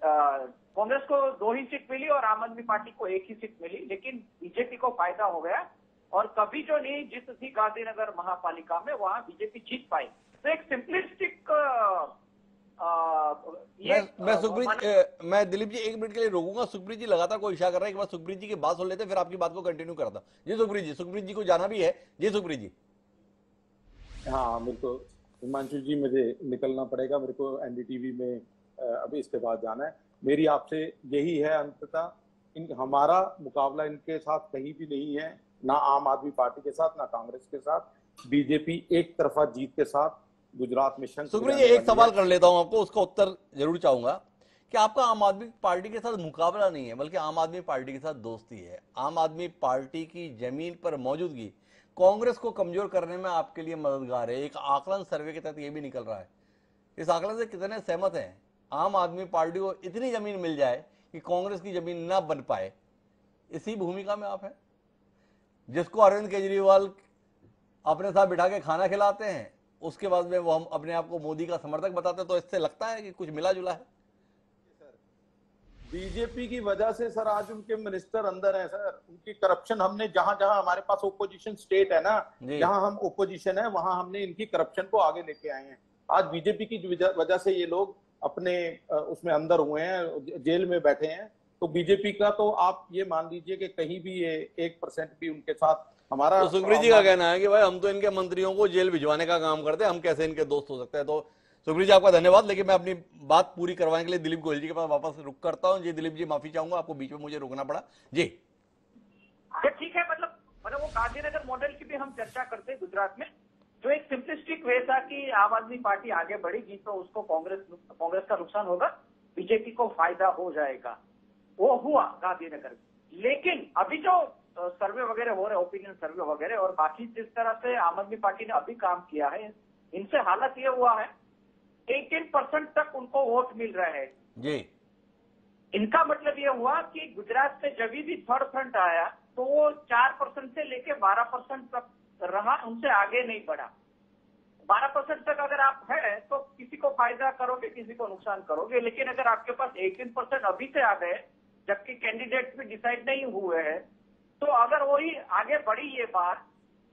कांग्रेस को 2 ही सीट मिली और आम आदमी पार्टी को 1 ही सीट मिली। लेकिन बीजेपी को फायदा हो गया, और कभी जो नहीं जीत थी गांधीनगर महापालिका में, वहां बीजेपी जीत पाई। तो एक सिंपलिस्टिक मैं दिलीप जी 1 मिनट के लिए रोकूंगा। सुखप्रीत जी लगातार कोई इशारा कर रहा है, एक बार सुखप्रीत जी की बात सुन लेते हैं, फिर आपकी बात को कंटिन्यू करता हूं। जी सुखप्रीत जी को जाना भी है। जी सुखप्रीत जी। हाँ, मेरे को हिमांशु जी, मुझे निकलना पड़ेगा, मेरे को एनडीटीवी में अभी इसके बाद जाना है। मेरी आपसे यही है अंततः, हमारा मुकाबला इनके साथ कहीं भी नहीं है, ना आम आदमी पार्टी के साथ, ना कांग्रेस के साथ। बीजेपी एक तरफा जीत के साथ गुजरात में सुखप्रीत जी एक सवाल कर लेता हूं आपको, उसका उत्तर जरूर चाहूंगा कि आपका आम आदमी पार्टी के साथ मुकाबला नहीं है, बल्कि आम आदमी पार्टी के साथ दोस्ती है। आम आदमी पार्टी की जमीन पर मौजूदगी कांग्रेस को कमजोर करने में आपके लिए मददगार है। एक आकलन सर्वे के तहत यह भी निकल रहा है। इस आकलन से कितने सहमत हैं? आम आदमी पार्टी को इतनी जमीन मिल जाए कि कांग्रेस की जमीन ना बन पाए, इसी भूमिका में आप हैं, जिसको अरविंद केजरीवाल अपने साथ बिठा के खाना खिलाते हैं, उसके बाद में वो हम अपने आप को मोदी का समर्थक बताते हैं। तो इससे लगता है कि कुछ मिला जुला है। बीजेपी की वजह से सर आज उनके मिनिस्टर अंदर हैं सर। उनकी करप्शन, हमने जहां जहां हमारे पास ओपोजिशन स्टेट है ना, जहां हम ओपोजिशन है, वहां हमने इनकी करप्शन को आगे लेके आए हैं। आज बीजेपी की वजह से ये लोग अपने उसमें अंदर हुए हैं, जेल में बैठे हैं। तो बीजेपी का तो आप ये मान लीजिए कि कहीं भी ये 1% भी उनके साथ हमारा। तो सुखप्रीत जी का कहना है कि भाई हम तो इनके मंत्रियों को जेल भिजवाने का काम करते हैं, हम कैसे इनके दोस्त हो सकते हैं। तो सुखप्रीत जी आपका धन्यवाद, लेकिन मैं अपनी बात पूरी करवाने के लिए दिलीप गोयल जी के पास वापस रुक करता हूं। जी दिलीप जी, माफी चाहूंगा, आपको बीच में मुझे रोकना पड़ा। जी ठीक है, मतलब वो गांधीनगर मॉडल की भी हम चर्चा करते हैं गुजरात में, जो एक सिंपलिस्टिक वे था कि आम आदमी पार्टी आगे बढ़ेगी तो उसको कांग्रेस का नुकसान होगा, बीजेपी को फायदा हो जाएगा। वो हुआ गांधीनगर में। लेकिन अभी जो सर्वे वगैरह हो रहे, ओपिनियन सर्वे वगैरह, और बाकी जिस तरह से आम आदमी पार्टी ने अभी काम किया है, इनसे हालत ये हुआ है 18% तक उनको वोट मिल रहे हैं। जी, इनका मतलब ये हुआ कि गुजरात में जब भी थर्ड फ्रंट आया तो वो 4% से लेके 12% तक रहा, उनसे आगे नहीं बढ़ा। 12% तक अगर आप है तो किसी को फायदा करोगे, किसी को नुकसान करोगे। लेकिन अगर आपके पास 18% अभी से आ गए, जबकि कैंडिडेट भी डिसाइड नहीं हुए हैं, तो अगर वही आगे बढ़ी ये बात,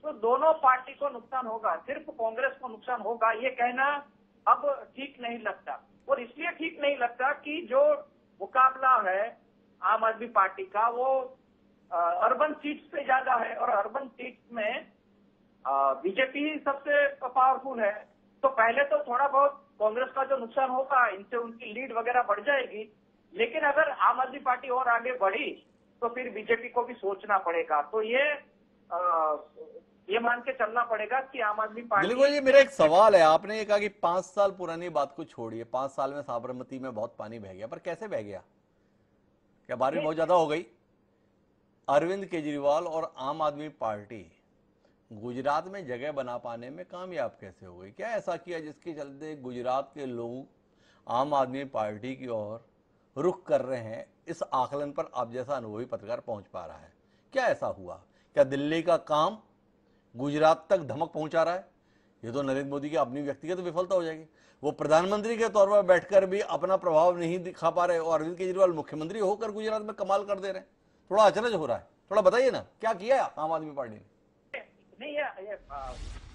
तो दोनों पार्टी को नुकसान होगा, सिर्फ कांग्रेस को नुकसान होगा। ये कहना अब ठीक नहीं लगता, और इसलिए ठीक नहीं लगता कि जो मुकाबला है आम आदमी पार्टी का, वो अर्बन सीट्स पे ज्यादा है, और अर्बन सीट्स में बीजेपी सबसे पावरफुल है। तो पहले तो थोड़ा बहुत कांग्रेस का जो नुकसान होगा, इनसे उनकी लीड वगैरह बढ़ जाएगी। लेकिन अगर आम आदमी पार्टी और आगे बढ़ी तो फिर बीजेपी को भी सोचना पड़ेगा। तो ये मान के चलना पड़ेगा कि आम आदमी पार्टी। बिल्कुल। ये मेरा एक सवाल है, आपने ये कहा कि 5 साल पुरानी बात को छोड़िए, 5 साल में साबरमती में बहुत पानी बह गया, पर कैसे बह गया? क्या बारिश बहुत ज्यादा हो गई? अरविंद केजरीवाल और आम आदमी पार्टी गुजरात में जगह बना पाने में कामयाब कैसे हो गई? क्या ऐसा किया जिसके चलते गुजरात के लोग आम आदमी पार्टी की ओर रुख कर रहे हैं? इस आकलन पर आप जैसा अनुभवी पत्रकार पहुंच पा रहा है, क्या ऐसा हुआ? क्या दिल्ली का काम गुजरात तक धमक पहुंचा रहा है? ये तो नरेंद्र मोदी की अपनी व्यक्तिगत विफलता हो जाएगी। वो प्रधानमंत्री के तौर पर बैठकर भी अपना प्रभाव नहीं दिखा पा रहे, और अरविंद केजरीवाल मुख्यमंत्री होकर गुजरात में कमाल कर दे रहे हैं। थोड़ा अचरज हो रहा है, थोड़ा बताइए ना क्या किया आम आदमी पार्टी ने? नहीं, ये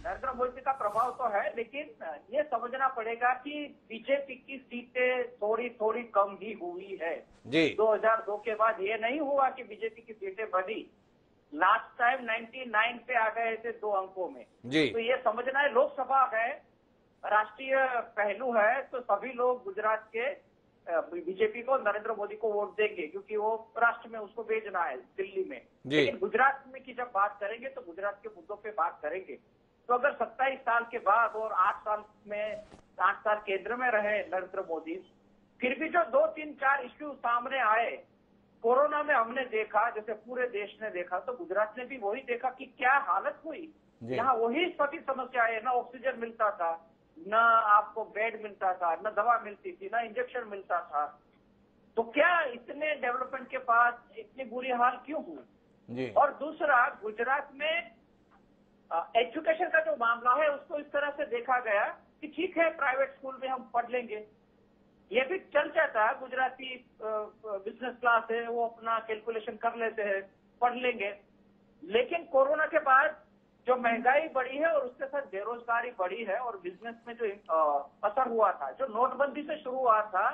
नरेंद्र मोदी का प्रभाव तो है, लेकिन ये समझना पड़ेगा कि बीजेपी की सीटें थोड़ी थोड़ी कम ही हुई है जी। 2002 के बाद ये नहीं हुआ कि बीजेपी की सीटें बढ़ी। लास्ट टाइम 99 पे आ गए थे 2 अंकों में जी। तो ये समझना है, लोकसभा है, राष्ट्रीय पहलू है, तो सभी लोग गुजरात के बीजेपी को, नरेंद्र मोदी को वोट देंगे क्योंकि वो राष्ट्र में उसको भेजना है दिल्ली में। लेकिन गुजरात में की जब बात करेंगे तो गुजरात के मुद्दों पे बात करेंगे। तो अगर 27 साल के बाद और 8 साल केंद्र में रहे नरेंद्र मोदी, फिर भी जो 2, 3, 4 इश्यू सामने आए, कोरोना में हमने देखा, जैसे पूरे देश ने देखा, तो गुजरात ने भी वही देखा कि क्या हालत हुई। यहाँ वही सभी समस्याएं, न ऑक्सीजन मिलता था, न आपको बेड मिलता था, न दवा मिलती थी, न इंजेक्शन मिलता था। तो क्या इतने डेवलपमेंट के बाद इतनी बुरी हाल क्यों हुई? और दूसरा, गुजरात में एजुकेशन का जो मामला है उसको इस तरह से देखा गया कि ठीक है, प्राइवेट स्कूल में हम पढ़ लेंगे, ये भी चल जाता है, गुजराती बिजनेस क्लास है, वो अपना कैलकुलेशन कर लेते हैं, पढ़ लेंगे। लेकिन कोरोना के बाद जो महंगाई बढ़ी है और उसके साथ बेरोजगारी बढ़ी है और बिजनेस में जो असर हुआ था, जो नोटबंदी से शुरू हुआ था,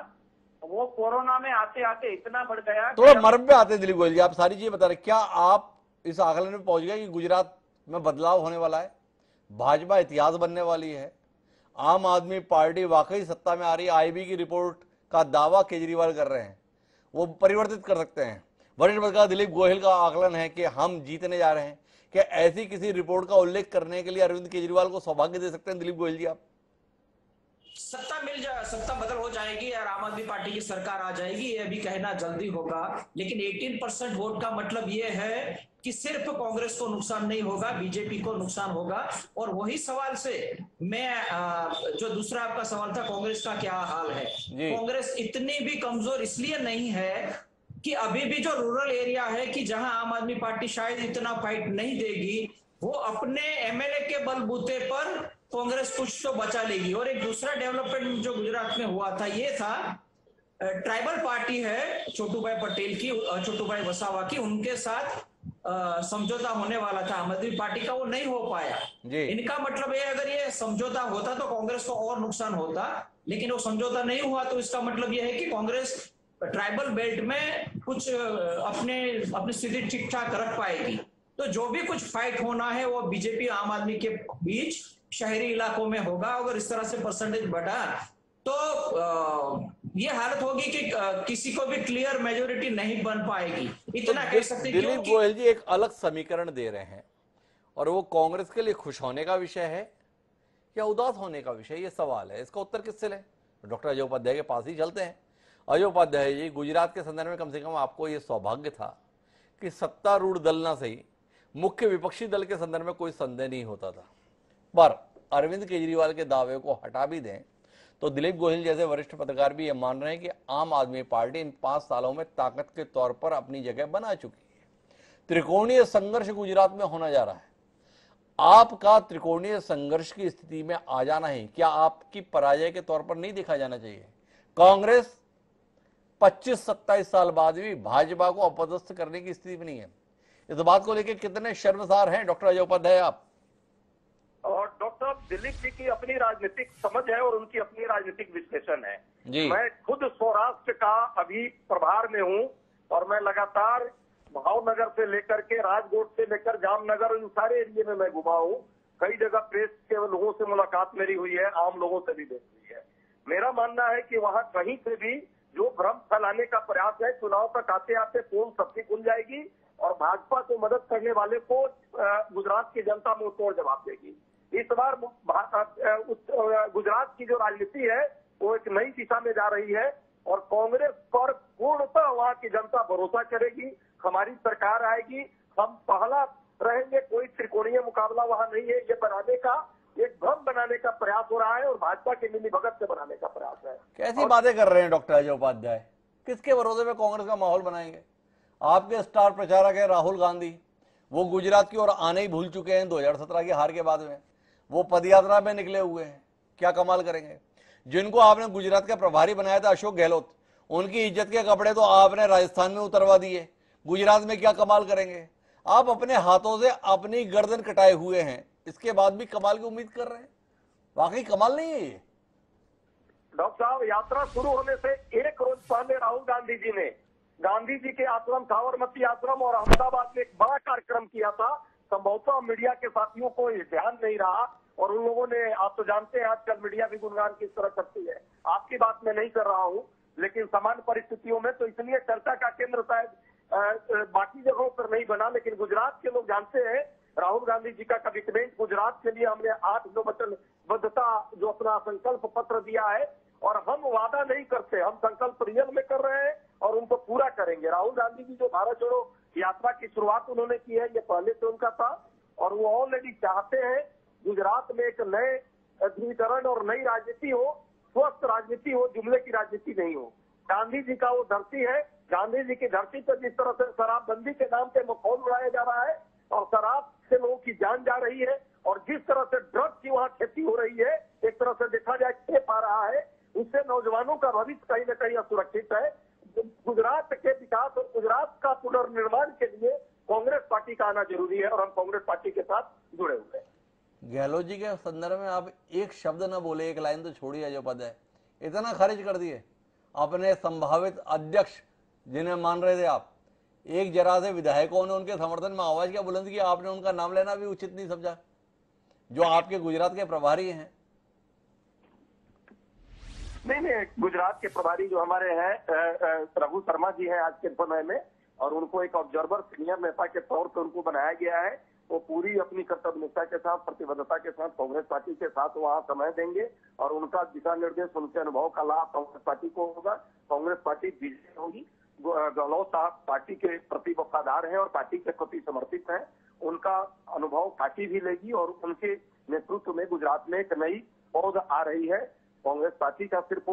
वो कोरोना में आते आते इतना बढ़ गया। थोड़ा मर्म पे आते दिलीप गोयल जी, आप सारी चीजें बता रहे, क्या आप इस आकलन में पहुंच गए कि गुजरात में बदलाव होने वाला है, भाजपा इतिहास बनने वाली है, आम आदमी पार्टी वाकई सत्ता में आ रही है? आईबी की रिपोर्ट का दावा केजरीवाल कर रहे हैं, वो परिवर्तित कर सकते हैं। वरिष्ठ पत्रकार दिलीप गोयल का आकलन है कि हम जीतने जा रहे हैं। क्या ऐसी किसी रिपोर्ट का उल्लेख करने के लिए अरविंद केजरीवाल को सौभाग्य दे सकते हैं दिलीप गोयल जी आप? सत्ता मिल जाए, सत्ता बदल हो जाएगी और आम आदमी पार्टी की सरकार आ जाएगी, ये अभी कहना जल्दी होगा। लेकिन 18% वोट का मतलब ये है कि सिर्फ कांग्रेस को नुकसान नहीं होगा, बीजेपी को नुकसान होगा। और वही सवाल से मैं जो दूसरा आपका सवाल था, कांग्रेस का क्या हाल है, कांग्रेस इतनी भी कमजोर इसलिए नहीं है कि अभी भी जो रूरल एरिया है कि जहां आम आदमी पार्टी शायद इतना फाइट नहीं देगी, वो अपने एमएलए के बलबूते पर कांग्रेस कुछ तो बचा लेगी। और एक दूसरा डेवलपमेंट जो गुजरात में हुआ था, ये था ट्राइबल पार्टी है छोटूभाई पटेल की, छोटूभाई वसावा की, उनके साथ समझौता होने वाला था आम आदमी पार्टी का, वो नहीं हो पाया। इनका मतलब है अगर ये समझौता होता तो कांग्रेस को और नुकसान होता, लेकिन वो समझौता नहीं हुआ। तो इसका मतलब यह है कि कांग्रेस ट्राइबल बेल्ट में कुछ अपनी स्थिति ठीक ठाक रख पाएगी। तो जो भी कुछ फाइट होना है वो बीजेपी आम आदमी के बीच शहरी इलाकों में होगा। अगर इस तरह से परसेंटेज बढ़ा तो ये हालत होगी कि किसी को भी क्लियर मेजोरिटी नहीं बन पाएगी, इतना कह सकते हैं। दिलीप गोयल जी एक अलग समीकरण दे रहे हैं और वो कांग्रेस के लिए खुश होने का विषय है या उदास होने का विषय, ये सवाल है। इसका उत्तर किससे लें? डॉक्टर अजय उपाध्याय के पास ही चलते हैं। अजय उपाध्याय जी, गुजरात के संदर्भ में कम से कम आपको ये सौभाग्य था कि सत्तारूढ़ दल ना सही, मुख्य विपक्षी दल के संदर्भ में कोई संदेह नहीं होता था। पर अरविंद केजरीवाल के दावे को हटा भी दें तो दिलीप गोयल जैसे वरिष्ठ पत्रकार भी ये मान रहे हैं कि आम आदमी पार्टी इन 5 सालों में ताकत के तौर पर अपनी जगह बना चुकी है। त्रिकोणीय संघर्ष गुजरात में होना जा रहा है। आपका त्रिकोणीय संघर्ष की स्थिति में आ जाना ही क्या आपकी पराजय के तौर पर नहीं देखा जाना चाहिए? कांग्रेस 25-27 साल बाद भी भाजपा को अपदस्थ करने की स्थिति में नहीं है। इस बात को लेकर कितने शर्मसार हैं डॉक्टर अजय उपाध्याय आप? और डॉक्टर दिलीप जी की अपनी राजनीतिक समझ है और उनकी अपनी राजनीतिक विश्लेषण है। मैं खुद सौराष्ट्र का अभी प्रभार में हूँ और मैं लगातार भावनगर से लेकर के राजकोट से लेकर जामनगर, इन सारे एरिए में मैं घुमा हूँ। कई जगह प्रेस के लोगों से मुलाकात मेरी हुई है, आम लोगों से भी मेरी हुई है। मेरा मानना है कि वहाँ कहीं से भी जो भ्रम फैलाने का प्रयास है, चुनाव तक आते आते पोल सबकी खुल जाएगी और भाजपा को मदद करने वाले को गुजरात की जनता मुंह तोड़ जवाब देगी। इस बार गुजरात की जो राजनीति है वो एक नई दिशा में जा रही है और कांग्रेस पर पूर्णतः वहाँ की जनता भरोसा करेगी। हमारी सरकार आएगी, हम पहला रहेंगे। कोई त्रिकोणीय मुकाबला वहाँ नहीं है। ये बनाने का, एक भ्रम बनाने का प्रयास हो रहा है और भाजपा के मिलीभगत से बनाने का प्रयास है। कैसी बातें कर रहे हैं डॉक्टर अजय उपाध्याय? किसके भरोसे में कांग्रेस का माहौल बनाएंगे? आपके स्टार प्रचारक है राहुल गांधी, वो गुजरात की ओर आने ही भूल चुके हैं 2017 की हार के बाद में। वो पदयात्रा में निकले हुए हैं, क्या कमाल करेंगे। जिनको आपने गुजरात का प्रभारी बनाया था अशोक गहलोत, उनकी इज्जत के कपड़े तो आपने राजस्थान में उतरवा दिए। गुजरात में क्या कमाल करेंगे? आप अपने हाथों से अपनी गर्दन कटाए हुए हैं इसके बाद भी कमाल की उम्मीद कर रहे हैं? वाकई कमाल नहीं है ये? डॉक्टर साहब, यात्रा शुरू होने से एक रोज पहले राहुल गांधी जी ने गांधी जी के आश्रम साबरमती आश्रम और अहमदाबाद में एक बड़ा कार्यक्रम किया था। संभवतः मीडिया के साथियों को ये ध्यान नहीं रहा और उन लोगों ने, आप तो जानते हैं आजकल मीडिया भी गुणगान किस तरह करती है, आपकी बात मैं नहीं कर रहा हूं, लेकिन सामान्य परिस्थितियों में तो इसलिए चर्चा का केंद्र शायद बाकी जगहों पर नहीं बना, लेकिन गुजरात के लोग जानते हैं राहुल गांधी जी का कमिटमेंट। गुजरात के लिए हमने 8 वचनबद्धता जो अपना संकल्प पत्र दिया है, और हम वादा नहीं करते, हम संकल्प रियल में कर रहे हैं और उनको पूरा करेंगे। राहुल गांधी जी जो भारत जोड़ो यात्रा की शुरुआत उन्होंने की है, ये पहले से उनका था और वो ऑलरेडी चाहते हैं गुजरात में एक नए ध्रुवीकरण और नई राजनीति हो, स्वस्थ राजनीति हो, जुमले की राजनीति नहीं हो। गांधी जी का वो धरती है, गांधी जी की धरती पर जिस तरह से शराबबंदी के नाम पे मखौल उड़ाया जा रहा है और शराब से लोगों की जान जा रही है, और जिस तरह से ड्रग्स की वहाँ खेती हो रही है, एक तरह से देखा जाए खेप आ रहा है, उससे नौजवानों का भविष्य कहीं न कहीं असुरक्षित है। गुजरात के विकास और गुजरात का पुनर्निर्माण के लिए कांग्रेस पार्टी का आना जरूरी है और हम कांग्रेस पार्टी के साथ जुड़े हुए हैं। गहलोत जी के संदर्भ में आप एक शब्द न बोले, एक लाइन तो छोड़िए अजय, इतना खारिज कर दिए अपने संभावित अध्यक्ष जिन्हें मान रहे थे आप। एक जरा से विधायकों ने उनके समर्थन में आवाज क्या बुलंद की, आपने उनका नाम लेना भी उचित नहीं समझा, जो आपके गुजरात के प्रभारी हैं। नहीं, गुजरात के प्रभारी जो हमारे हैं रघु शर्मा जी हैं आज के समय में, और उनको एक ऑब्जर्वर सीनियर नेता के तौर पर उनको बनाया गया है। वो पूरी अपनी कर्तव्यनिष्ठा के साथ, प्रतिबद्धता के साथ कांग्रेस पार्टी के साथ वहाँ समय देंगे और उनका दिशा निर्देश, उनके अनुभव का लाभ कांग्रेस पार्टी को होगा। कांग्रेस पार्टी विजयी होगी। गहलोत साहब पार्टी के प्रति वफादार हैं और पार्टी के प्रति समर्पित हैं। उनका अनुभव पार्टी भी लेगी और उनके नेतृत्व में गुजरात में एक नई पौध आ रही है। कांग्रेस पार्टी का सिर्फ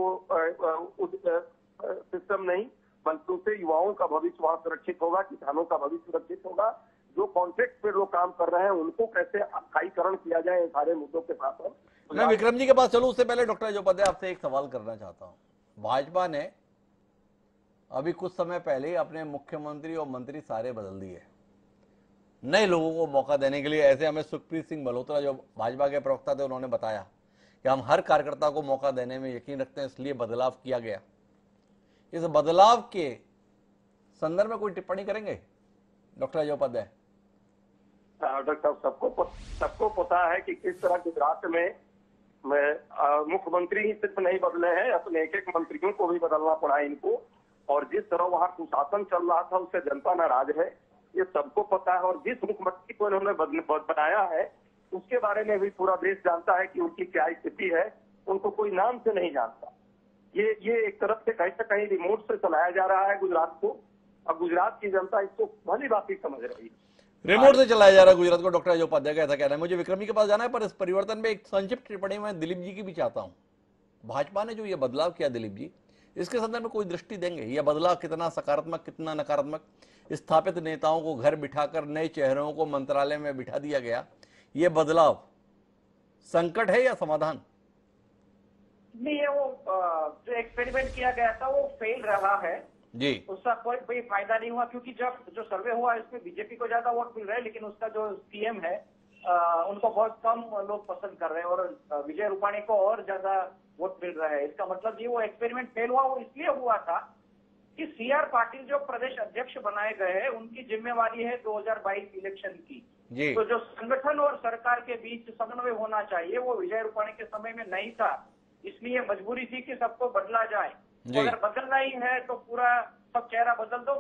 सिस्टम नहीं, बल्कि उससे युवाओं का भविष्य वहां सुरक्षित होगा, किसानों का भविष्य सुरक्षित होगा। जो कॉन्ट्रैक्ट पे लोग काम कर रहे हैं उनको कैसे स्थायीकरण किया जाए, इन सारे मुद्दों के साथ मैं विक्रम जी के पास चलूं, उससे पहले डॉक्टर अजय आपसे एक सवाल करना चाहता हूं। भाजपा ने अभी कुछ समय पहले ही अपने मुख्यमंत्री और मंत्री सारे बदल दिए नए लोगों को मौका देने के लिए। ऐसे हमें सुखप्रीत सिंह मल्होत्रा जो भाजपा के प्रवक्ता थे, उन्होंने बताया कि हम हर कार्यकर्ता को मौका देने में यकीन रखते हैं, इसलिए बदलाव किया गया। इस बदलाव के संदर्भ में कोई टिप्पणी करेंगे डॉक्टर अजय? डॉक्टर साहब, सबको पता है कि किस तरह गुजरात में मुख्यमंत्री ही सिर्फ नहीं बदले हैं, अपने एक एक मंत्रियों को भी बदलना पड़ा इनको, और जिस तरह वहाँ कुशासन चल रहा था उससे जनता नाराज है, ये सबको पता है। और जिस मुख्यमंत्री को इन्होंने बनाया है उसके बारे में भी पूरा देश जानता है कि उनकी क्या स्थिति है, उनको कोई नाम से नहीं जानता। ये एक तरफ से कहीं से कहीं रिमोट से चलाया जा रहा है गुजरात को, और गुजरात की जनता इसको भली बात समझ रही है। रिमोट से चलाया जा रहा है गुजरात को, डॉक्टर अजय का ऐसा कहना है। मुझे विक्रम जी के पास जाना है, पर इस परिवर्तन में एक संक्षिप्त टिप्पणी मैं दिलीप जी की भी चाहता हूं। भाजपा ने जो ये बदलाव किया दिलीप जी, इसके संदर्भ में कोई दृष्टि देंगे? यह बदलाव कितना सकारात्मक, कितना नकारात्मक? स्थापित नेताओं को घर बिठाकर नए चेहरों को मंत्रालय में बिठा दिया गया, ये बदलाव संकट है या समाधान? नहीं, ये वो जो एक्सपेरिमेंट किया गया था वो फेल रहा है जी। उसका कोई फायदा नहीं हुआ, क्योंकि जब जो सर्वे हुआ इसमें बीजेपी को ज्यादा वोट मिल रहे हैं, लेकिन उसका जो सीएम है उनको बहुत कम लोग पसंद कर रहे हैं और विजय रूपाणी को और ज्यादा वोट मिल रहा है। इसका मतलब ये वो एक्सपेरिमेंट फेल हुआ, वो इसलिए हुआ था कि सीआर पाटिल जो प्रदेश अध्यक्ष बनाए गए हैं उनकी जिम्मेवारी है 2022 इलेक्शन की। तो जो संगठन और सरकार के बीच समन्वय होना चाहिए वो विजय रूपाणी के समय में नहीं था, इसलिए मजबूरी थी कि सबको बदला जाए। तो अगर बदलना ही है तो पूरा सब चेहरा बदल दो,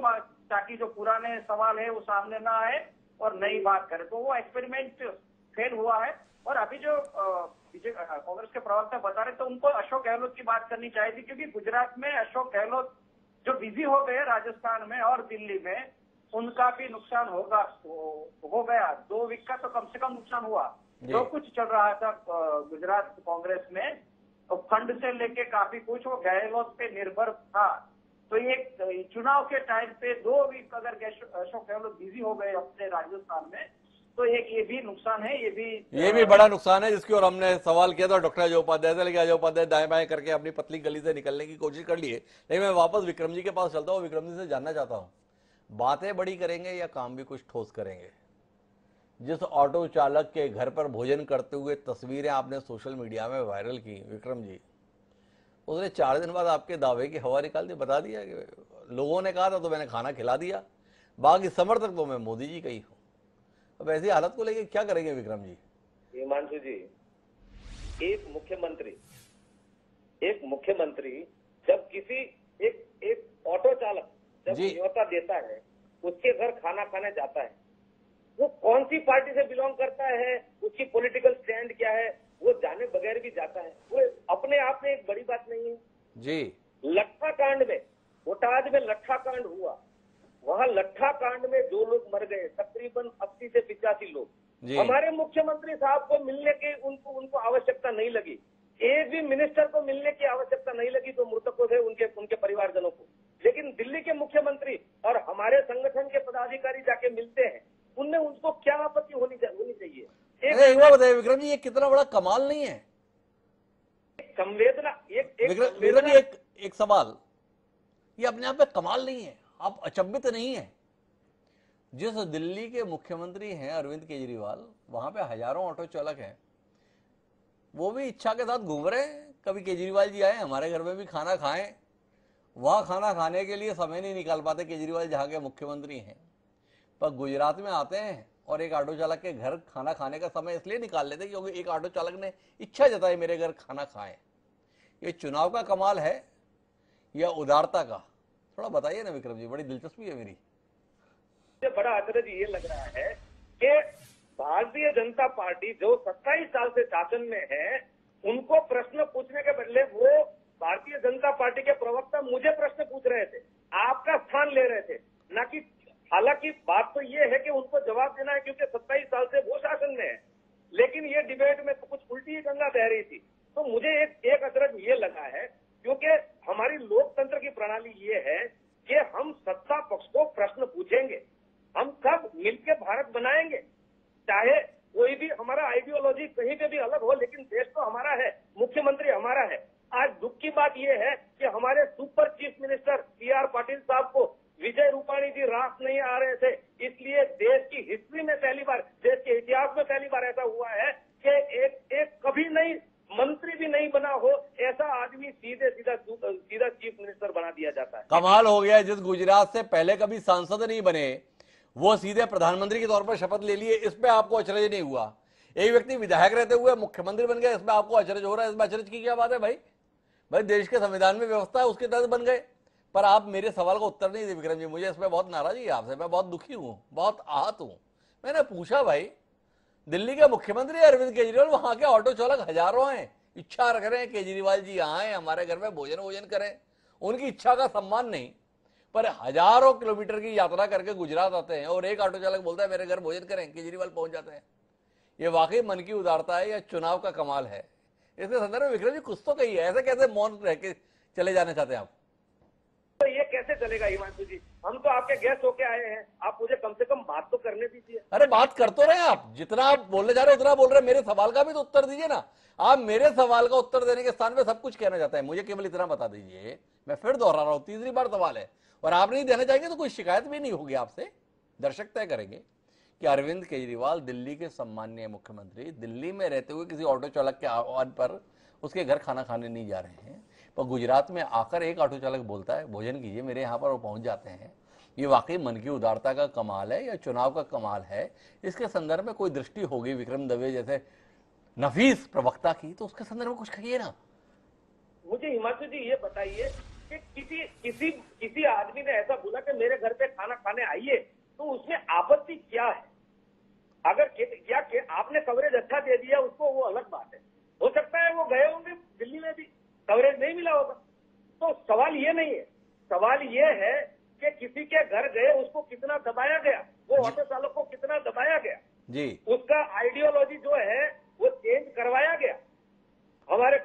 ताकि जो पुराने सवाल है वो सामने ना आए और नई बात करे। तो वो एक्सपेरिमेंट फेल हुआ है। और अभी जो कांग्रेस के प्रवक्ता बता रहे तो उनको अशोक गहलोत की बात करनी चाहिए थी, क्योंकि गुजरात में अशोक गहलोत जो बिजी हो गए राजस्थान में और दिल्ली में, उनका भी नुकसान हो गया। 2 वीक का तो कम से कम नुकसान हुआ। जो कुछ चल रहा था गुजरात कांग्रेस में, तो फंड से लेके काफी कुछ वो गहलोत पे निर्भर था। तो ये चुनाव के टाइम पे 2 वीक अगर अशोक गहलोत बिजी हो गए अपने राजस्थान में, तो एक ये भी नुकसान है। ये भी बड़ा नुकसान है, जिसकी ओर हमने सवाल किया था डॉक्टर अजय उपाध्याय से, लेकिन अजय उपाध्याय दाएं बाएं करके अपनी पतली गली से निकलने की कोशिश कर लिए। लेकिन मैं वापस विक्रम जी के पास चलता हूँ। विक्रम जी से जानना चाहता हूँ, बातें बड़ी करेंगे या काम भी कुछ ठोस करेंगे? जिस ऑटो चालक के घर पर भोजन करते हुए तस्वीरें आपने सोशल मीडिया में वायरल की विक्रम जी, उसने 4 दिन बाद आपके दावे की हवा निकाल दी, बता दिया कि लोगों ने कहा था तो मैंने खाना खिला दिया, बाकी समर्थक तो मैं मोदी जी का ही हूं। अब ऐसी हालत को लेकर क्या करेंगे विक्रम जी? हिमांशु जी, एक मुख्यमंत्री जब किसी एक ऑटो चालक जब न्योता देता है, उसके घर खाना खाने जाता है, वो कौन सी पार्टी से बिलोंग करता है, उसकी पॉलिटिकल स्टैंड क्या है, वो जाने बगैर भी जाता है। वो अपने आप में एक बड़ी बात नहीं है जी। लट्ठा कांड में, बोटाद में लट्ठा कांड हुआ, वहां लट्ठा कांड में जो लोग मर गए तकरीबन 80 से 85 लोग, हमारे मुख्यमंत्री साहब को मिलने की उनको आवश्यकता नहीं लगी, एक भी मिनिस्टर को मिलने की आवश्यकता नहीं लगी तो मृतकों से उनके परिवारजनों को। लेकिन दिल्ली के मुख्यमंत्री और हमारे संगठन के पदाधिकारी जाके मिलते हैं, उनमें उनको क्या आपत्ति होनी चाहिए? एक बात बताइए विक्रम जी, ये कितना बड़ा कमाल नहीं है? संवेदना विक्रम जी एक सवाल, ये अपने आप में कमाल नहीं है? आप अचंभित नहीं है? जिस दिल्ली के मुख्यमंत्री हैं अरविंद केजरीवाल, वहां पे हजारों ऑटो चालक हैं, वो भी इच्छा के साथ घूम रहे हैं, कभी केजरीवाल जी आए हमारे घर में भी खाना खाएं। वहां खाना खाने के लिए समय नहीं निकाल पाते केजरीवाल जहां के मुख्यमंत्री हैं, पर गुजरात में आते हैं और एक ऑटो चालक के घर खाना खाने का समय इसलिए निकाल लेते क्योंकि एक ऑटो चालक ने इच्छा जताई मेरे घर खाना खाएं। ये चुनाव का कमाल है या उदारता का? थोड़ा बताइए ना विक्रम जी, बड़ी दिलचस्पी है मेरी। बड़ा अचरज ये लग रहा है कि भारतीय जनता पार्टी जो 27 साल से शासन में है, उनको प्रश्न पूछने के बदले वो भारतीय जनता पार्टी के प्रवक्ता मुझे प्रश्न पूछ रहे थे, आपका स्थान ले रहे थे, ना कि हालांकि बात तो ये है कि उनको जवाब देना है क्योंकि 27 साल से वो शासन में है, लेकिन ये डिबेट में तो कुछ उल्टी ही गंगा बह रही थी। तो मुझे एक अचरज ये लगा है क्योंकि हमारी लोकतंत्र की प्रणाली ये है कि हम सत्ता पक्ष को प्रश्न पूछेंगे, हम सब मिलकर भारत बनाएंगे, चाहे कोई भी हमारा आइडियोलॉजी कहीं पे भी अलग हो, लेकिन देश तो हमारा है, मुख्यमंत्री हमारा है। आज दुख की बात यह है कि हमारे super chief minister CR Patil साहब को विजय रूपाणी जी रास नहीं आ रहे थे, इसलिए देश की हिस्ट्री में पहली बार, देश के इतिहास में पहली बार ऐसा हुआ है कि एक कभी नहीं मंत्री भी नहीं बना हो ऐसा आदमी सीधा चीफ मिनिस्टर बना दिया जाता है। कमाल हो गया, जिस गुजरात से पहले कभी सांसद नहीं बने वो सीधे प्रधानमंत्री के तौर पर शपथ ले लिए, इस पे आपको अचरज नहीं हुआ। एक व्यक्ति विधायक रहते हुए मुख्यमंत्री बन गया, इसमें आपको अचरज हो रहा है? इसमें अचरज की क्या बात है भाई? देश के संविधान में व्यवस्था है, उसके तहत बन गए। पर आप मेरे सवाल का उत्तर नहीं दे विक्रम जी, मुझे इसमें बहुत नाराजगी है आपसे, मैं बहुत दुखी हूं, बहुत आहत हूं। मैंने पूछा भाई, दिल्ली के मुख्यमंत्री अरविंद केजरीवाल, वहां के ऑटो चालक हजारों हैं, इच्छा रख रहे हैं केजरीवाल जी आए हमारे घर में भोजन करें, उनकी इच्छा का सम्मान नहीं, पर हजारों किलोमीटर की यात्रा करके गुजरात आते हैं और एक ऑटो चालक बोलता है मेरे घर भोजन करें, केजरीवाल पहुंच जाते हैं। ये वाकई मन की उदारता है या चुनाव का कमाल है? इसके संदर्भ में विक्रम जी कुछ तो कहिए, ऐसे कैसे मौन रह के चले जाना चाहते हैं आप? तो ये कैसे चलेगा हिमांशु जी, हम तो आपके गेस्ट होके आए हैं, आप मुझे कम से कम बात तो करने दीजिए। अरे बात कर तो रहे आप, जितना आप बोलने जा रहे हैं उतना बोल रहे हैं, मेरे सवाल का भी तो उत्तर दीजिए ना। आप मेरे सवाल का उत्तर देने के स्थान पे सब कुछ कहना चाहते हैं, मुझे केवल इतना बता दीजिए, मैं फिर दोहरा रहा हूं, तीसरी बार सवाल है और आप नहीं देना चाहेंगे तो कोई शिकायत भी नहीं होगी आपसे, दर्शक तय करेंगे कि अरविंद केजरीवाल दिल्ली के सम्माननीय मुख्यमंत्री दिल्ली में रहते हुए किसी ऑटो चालक के आह्वान पर उसके घर खाना खाने नहीं जा रहे हैं, पर गुजरात में आकर एक ऑटो चालक बोलता है भोजन कीजिए मेरे यहाँ पर, वो पहुंच जाते हैं। ये वाकई मन की उदारता का कमाल है या चुनाव का कमाल है? इसके संदर्भ में कोई दृष्टि होगी विक्रम दवे जैसे नफीस प्रवक्ता की, तो उसके संदर्भ में कुछ कहिए ना। मुझे हिमांशु जी ये बताइए कि किसी आदमी ने ऐसा बोला कि मेरे घर पे खाना खाने आइए, तो उसमें आपत्ति क्या है? अगर क्या आपने कवरेज अच्छा दे दिया उसको, वो अलग बात है, हो सकता है वो गए होंगे दिल्ली में भी कवरेज नहीं मिला होगा। तो सवाल ये नहीं है, सवाल ये है कि किसी के घर गए उसको कितना दबाया गया, वो ऑटो चालक को कितना दबाया गया जी, उसका आइडियोलॉजी जो है वो चेंज करवाया गया हमारे।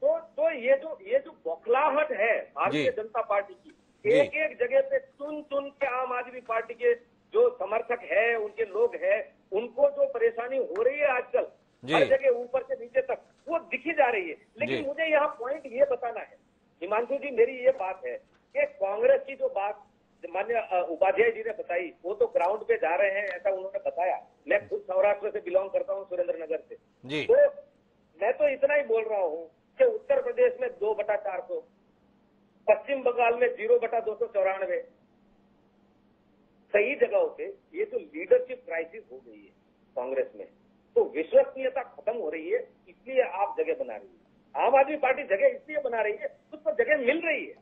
तो ये जो बौखलाहट है भारतीय जनता पार्टी की, एक एक जगह पे चुन के आम आदमी पार्टी के जो समर्थक है, उनके लोग हैं, उनको जो परेशानी हो रही है आजकल हर जगह ऊपर से नीचे तक, वो दिखी जा रही है। लेकिन मुझे यहाँ पॉइंट ये बताना है हिमांशु जी, मेरी ये बात है कि कांग्रेस की जो बात माननीय उपाध्याय जी ने बताई, वो तो ग्राउंड पे जा रहे हैं ऐसा उन्होंने बताया। मैं खुद सौराष्ट्र से बिलोंग करता हूँ, सुरेंद्र नगर से जी। तो मैं तो इतना ही बोल रहा हूँ कि उत्तर प्रदेश में 2/400, पश्चिम बंगाल में 0/294, सही जगहों पे ये जो लीडरशिप क्राइसिस हो गई है कांग्रेस में, तो विश्वसनीयता खत्म हो रही है, इसलिए आप जगह बना रही है। आम आदमी पार्टी जगह इसलिए बना रही है, उसको जगह मिल रही है।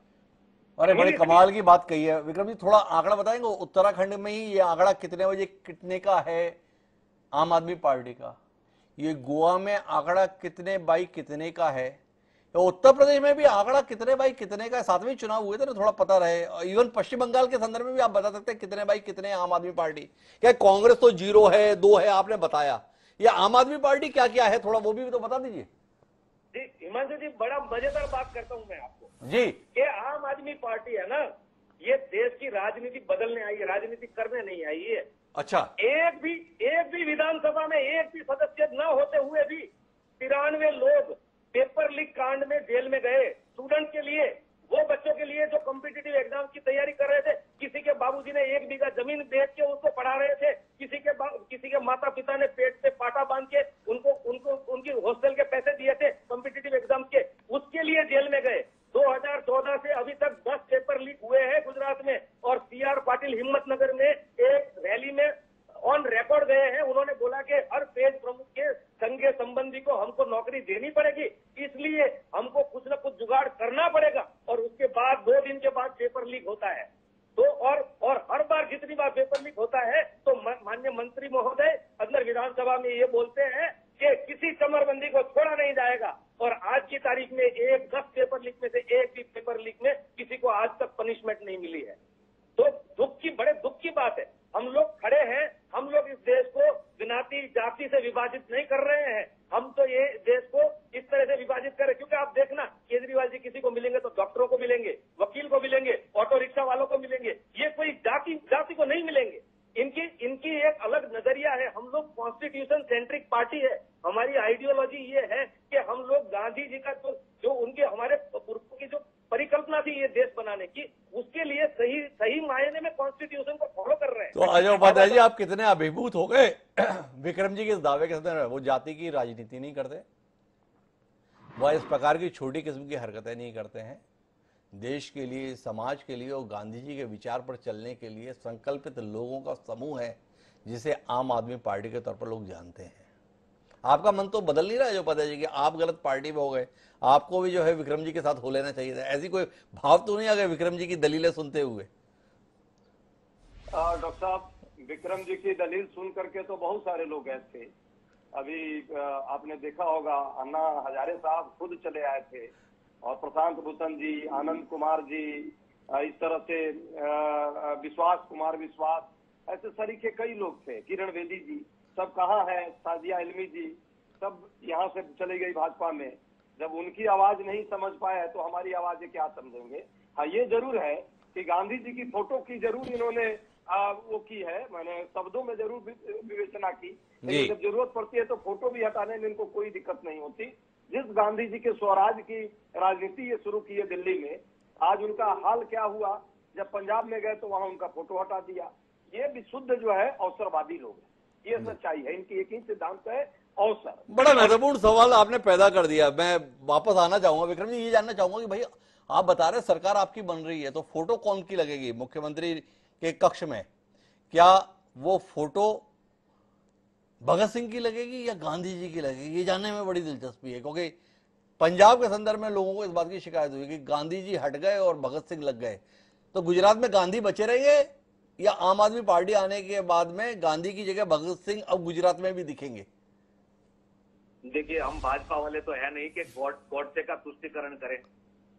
अरे बड़ी कमाल की बात कही है विक्रम जी, थोड़ा आंकड़ा बताएंगे उत्तराखंड में ही ये आंकड़ा कितने बजे कितने का है आम आदमी पार्टी का, ये गोवा में आंकड़ा कितने बाई कितने का है, तो उत्तर प्रदेश में भी आंकड़ा कितने बाई कितने का है। 7वें चुनाव हुए थे ना, थोड़ा पता रहे। इवन पश्चिम बंगाल के संदर्भ में भी आप बता सकते हैं कितने बाई कितने आम आदमी पार्टी। क्या कांग्रेस तो 0 है 2 है आपने बताया, ये आम आदमी पार्टी क्या क्या है थोड़ा वो भी तो बता दीजिए। जी हिमांशु जी, बड़ा मजेदार बात करता हूं मैं आपको जी। ये आम आदमी पार्टी है ना, ये देश की राजनीति बदलने आई है, राजनीति करने नहीं आई है। अच्छा, एक भी विधानसभा में एक भी सदस्य न होते हुए भी 93 लोग पेपर लीक कांड में जेल में गए। स्टूडेंट के लिए, वो बच्चों के लिए जो कॉम्पिटिटिव एग्जाम की तैयारी कर रहे थे, किसी के बाबूजी ने 1 बीघा जमीन बेच के उनको पढ़ा रहे थे, किसी के माता पिता ने पेट पे पाटा बांध के उनकी हॉस्टल के पैसे दिए थे कॉम्पिटिटिव एग्जाम के, उसके लिए जेल में गए। 2014 से अभी तक 10 पेपर लीक हुए हैं गुजरात में, और CR पाटिल हिम्मतनगर में एक रैली में ऑन रिकॉर्ड गए हैं। उन्होंने बोला कि हर पेज प्रमुख के संगे संबंधी को हमको नौकरी देनी पड़ेगी, इसलिए हमको कुछ न कुछ जुगाड़ करना पड़ेगा। और उसके बाद 2 दिन के बाद पेपर लीक होता है। तो और हर बार जितनी बार पेपर लीक होता है तो माननीय मंत्री महोदय अंदर विधानसभा में ये बोलते हैं कि किसी चमरबंदी को छोड़ा नहीं जाएगा। और आज की तारीख में 10 पेपर लीक में से एक भी पेपर लीक में किसी को आज तक पनिशमेंट नहीं मिली है। तो बड़े दुख की बात है। हम लोग खड़े हैं, हम लोग इस देश को ज्ञाति जाति से विभाजित नहीं कर रहे हैं, हम तो ये देश को इस तरह से विभाजित कर रहे हैं। क्योंकि आप देखना, केजरीवाल जी किसी को मिलेंगे तो डॉक्टरों को मिलेंगे, वकील को मिलेंगे, ऑटो रिक्शा वालों को मिलेंगे, ये कोई जाति को नहीं मिलेंगे। इनकी एक अलग नजरिया है। हम लोग कॉन्स्टिट्यूशन सेंट्रिक पार्टी है। हमारी आइडियोलॉजी ये है कि हम लोग गांधी जी का जो उनके हमारे पुरखों की जो परिकल्पना थी ये देश बनाने की, उसके लिए सही मायने में कॉन्स्टिट्यूशन को फॉलो कर रहे हैं। तो अजय उपाध्याय जी, आप कितने अभिभूत हो गए विक्रम जी के इस दावे के साथ। वो जाति की राजनीति नहीं करते, वह इस प्रकार की छोटी किस्म की हरकतें नहीं करते हैं। देश के लिए, समाज के लिए और गांधी जी के विचार पर चलने के लिए संकल्पित लोगों का समूह है, जिसे आम आदमी पार्टी के तौर पर लोग जानते हैं। आपका मन तो बदल नहीं रहा है जो पता है कि आप गलत पार्टी में हो गए, आपको भी जो है विक्रम जी के साथ हो लेना चाहिए था। ऐसी कोई भाव तो नहीं आ गए विक्रम जी की दलीलें सुनते हुए? डॉक्टर साहब, विक्रम जी की दलील सुन करके तो बहुत सारे लोग गए थे। अभी आपने देखा होगा, अन्ना हजारे साहब खुद चले आए थे, और प्रशांत भूषण जी, आनंद कुमार जी, इस तरह से विश्वास कुमार विश्वास, ऐसे सरीखे कई लोग थे, किरण बेदी जी, सब कहाँ है, साजिया इल्मी जी, सब यहाँ से चले गई भाजपा में। जब उनकी आवाज नहीं समझ पाए तो हमारी आवाजें क्या समझेंगे। हाँ, ये जरूर है कि गांधी जी की फोटो की जरूर इन्होंने वो की है, मैंने शब्दों में जरूर विवेचना की, लेकिन जब जरूरत पड़ती है तो फोटो भी हटाने में इनको कोई दिक्कत नहीं होती। जिस गांधी जी के स्वराज की राजनीति ये शुरू की है दिल्ली में, आज उनका हाल क्या हुआ, जब पंजाब में गए तो वहां उनका फोटो हटा दिया। ये भी शुद्ध जो है अवसरवादी लोग हैं, ये सच्चाई है। इनकी एक ही सिद्धांत है, अवसर। बड़ा महत्वपूर्ण सवाल आपने पैदा कर दिया। मैं वापस आना चाहूंगा विक्रम जी, ये जानना चाहूंगा कि भाई आप बता रहे सरकार आपकी बन रही है, तो फोटो कौन की लगेगी मुख्यमंत्री के कक्ष में? क्या वो फोटो भगत सिंह की लगेगी या गांधी जी की लगेगी? ये जानने में बड़ी दिलचस्पी है, क्योंकि पंजाब के संदर्भ में लोगों को इस बात की शिकायत हुई कि गांधी जी हट गए और भगत सिंह लग गए। तो गुजरात में गांधी बचे रहेंगे या आम आदमी पार्टी आने के बाद में गांधी की जगह भगत सिंह अब गुजरात में भी दिखेंगे? देखिए, हम भाजपा वाले तो है नहीं कि गॉडसे का तुष्टीकरण करें,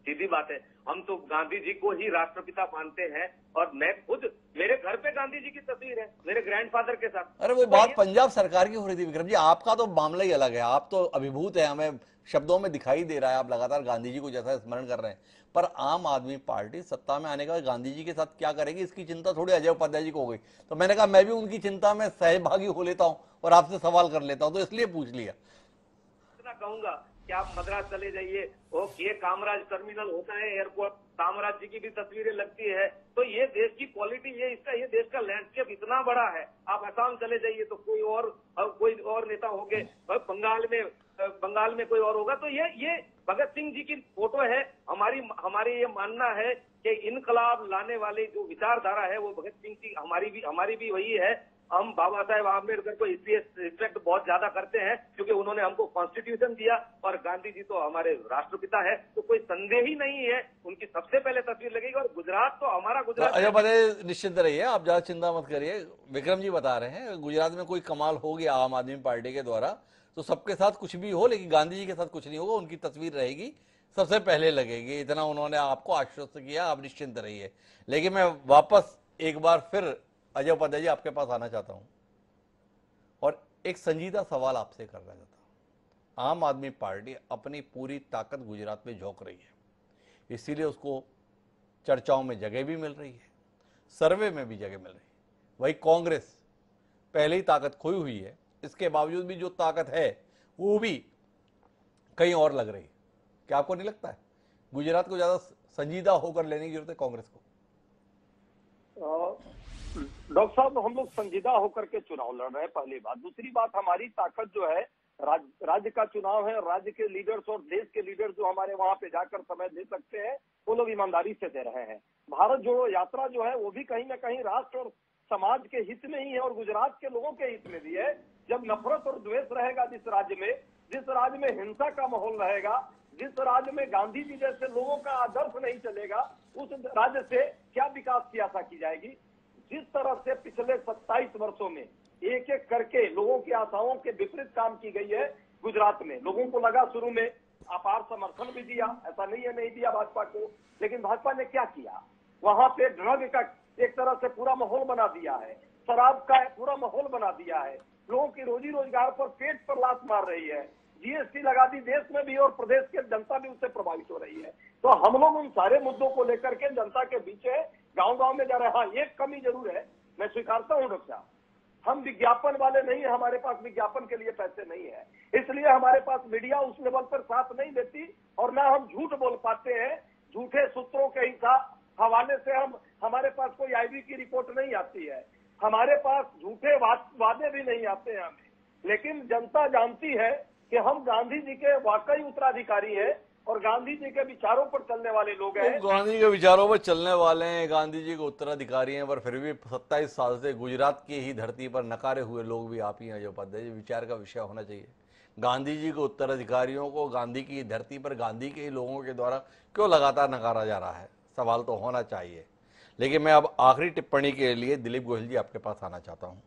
सीधी बात है। हम तो गांधी जी को ही राष्ट्रपिता मानते हैं, और मैं खुद, मेरे घर पे गांधी जी की तस्वीर है मेरे ग्रैंडफादर के साथ। अरे वो बात पंजाब सरकार की हो रही थी विक्रम जी, आपका तो मामला ही अलग है। आप तो अभिभूत है, हमें शब्दों में दिखाई दे रहा है, आप लगातार गांधी जी को जैसा स्मरण कर रहे हैं। पर आम आदमी पार्टी सत्ता में आने का गांधी जी के साथ क्या करेगी, इसकी चिंता थोड़ी अजय उपाध्याय जी को हो गई। तो मैंने कहा मैं भी उनकी चिंता में सहभागी हो लेता हूं और आपसे सवाल कर लेता हूं, तो इसलिए पूछ लिया। कहूंगा कि आप मद्रास चले जाइए, वो ये कामराज टर्मिनल होता है एयरपोर्ट, कामराज जी की भी तस्वीरें लगती है। तो ये देश की क्वालिटी, ये देश का लैंडस्केप इतना बड़ा है। आप असम चले जाइए तो कोई और नेता होंगे, बंगाल में कोई और होगा। तो ये भगत सिंह जी की फोटो है। हमारी ये मानना है कि इनकलाब लाने वाली जो विचारधारा है वो भगत सिंह की, हमारी भी वही है। हम बाबा साहेब आम्बेडकर को इसलिए रिस्पेक्ट बहुत ज्यादा करते हैं क्योंकि उन्होंने हमको कॉन्स्टिट्यूशन दिया, और गांधी जी तो हमारे राष्ट्रपिता है। तो कोई संदेह ही नहीं है, उनकी सबसे पहले तस्वीर लगेगी। और गुजरात तो हमारा गुजरात। अच्छा बताइए, निश्चिंत रहिए, आप ज्यादा चिंता मत करिए। विक्रम जी बता रहे हैं गुजरात में कोई कमाल हो गया आम आदमी पार्टी के द्वारा तो सबके साथ कुछ भी हो, लेकिन गांधी जी के साथ कुछ नहीं होगा। उनकी तस्वीर रहेगी, सबसे पहले लगेगी, इतना उन्होंने आपको आश्वस्त किया, आप निश्चिंत रहिए। लेकिन मैं वापस एक बार फिर अजय उपाध्याय जी आपके पास आना चाहता हूं और एक संजीदा सवाल आपसे करना चाहता हूं। आम आदमी पार्टी अपनी पूरी ताकत गुजरात में झोंक रही है, इसीलिए उसको चर्चाओं में जगह भी मिल रही है, सर्वे में भी जगह मिल रही है। वही कांग्रेस पहले ही ताकत खोई हुई है, इसके बावजूद भी जो ताकत है वो भी कहीं और लग रही है। क्या आपको नहीं लगता है गुजरात को ज्यादा संजीदा होकर लेने की जरूरत है कांग्रेस को? डॉक्टर साहब, हम लोग संजीदा होकर के चुनाव लड़ रहे हैं, पहली बात। दूसरी बात, हमारी ताकत जो है राज्य का चुनाव है, राज्य के लीडर्स और देश के लीडर्स जो हमारे वहां पे जाकर समय दे सकते हैं वो लोग ईमानदारी से दे रहे हैं। भारत जोड़ो यात्रा जो है वो भी कहीं ना कहीं राष्ट्र और समाज के हित में ही है और गुजरात के लोगों के हित में भी है। जब नफरत और द्वेष रहेगा जिस राज्य में हिंसा का माहौल रहेगा, जिस राज्य में गांधी जी जैसे लोगों का आदर्श नहीं चलेगा, उस राज्य से क्या विकास की आशा की जाएगी? जिस तरह से पिछले 27 वर्षों में एक एक करके लोगों की आशाओं के विपरीत काम की गई है गुजरात में। लोगों को लगा शुरू में, अपार समर्थन भी दिया, ऐसा नहीं है नहीं दिया भाजपा को, लेकिन भाजपा ने क्या किया? वहां पे ड्रग का एक तरह से पूरा माहौल बना दिया है, शराब का पूरा माहौल बना दिया है, लोगों की रोजी रोजगार पर पेट पर लात मार रही है, जीएसटी लगा दी देश में भी और प्रदेश की जनता भी उससे प्रभावित हो रही है। तो हम लोग उन सारे मुद्दों को लेकर के जनता के बीच गांव में जा रहे हैं। हाँ, एक कमी जरूर है, मैं स्वीकारता हूं डॉक्टर साहब, हम विज्ञापन वाले नहीं है, हमारे पास विज्ञापन के लिए पैसे नहीं है, इसलिए हमारे पास मीडिया उस लेवल पर साथ नहीं देती और ना हम झूठ बोल पाते हैं। झूठे सूत्रों के हवाले से हमारे पास कोई आईबी की रिपोर्ट नहीं आती है, हमारे पास झूठे वादे भी नहीं आते हैं हमें। लेकिन जनता जानती है कि हम गांधी जी के वाकई उत्तराधिकारी है और गांधी जी के विचारों पर चलने वाले लोग हैं। गांधी जी के विचारों पर चलने वाले हैं, गांधी जी के उत्तराधिकारी हैं, पर फिर भी 27 साल से गुजरात की ही धरती पर नकारे हुए लोग भी आप ही हैं। जो उपाध्याय जी, विचार का विषय होना चाहिए। गांधी जी के उत्तराधिकारियों को गांधी की धरती पर गांधी के ही लोगों के द्वारा क्यों लगातार नकारा जा रहा है, सवाल तो होना चाहिए। लेकिन मैं अब आखिरी टिप्पणी के लिए दिलीप गोयल जी आपके पास आना चाहता हूँ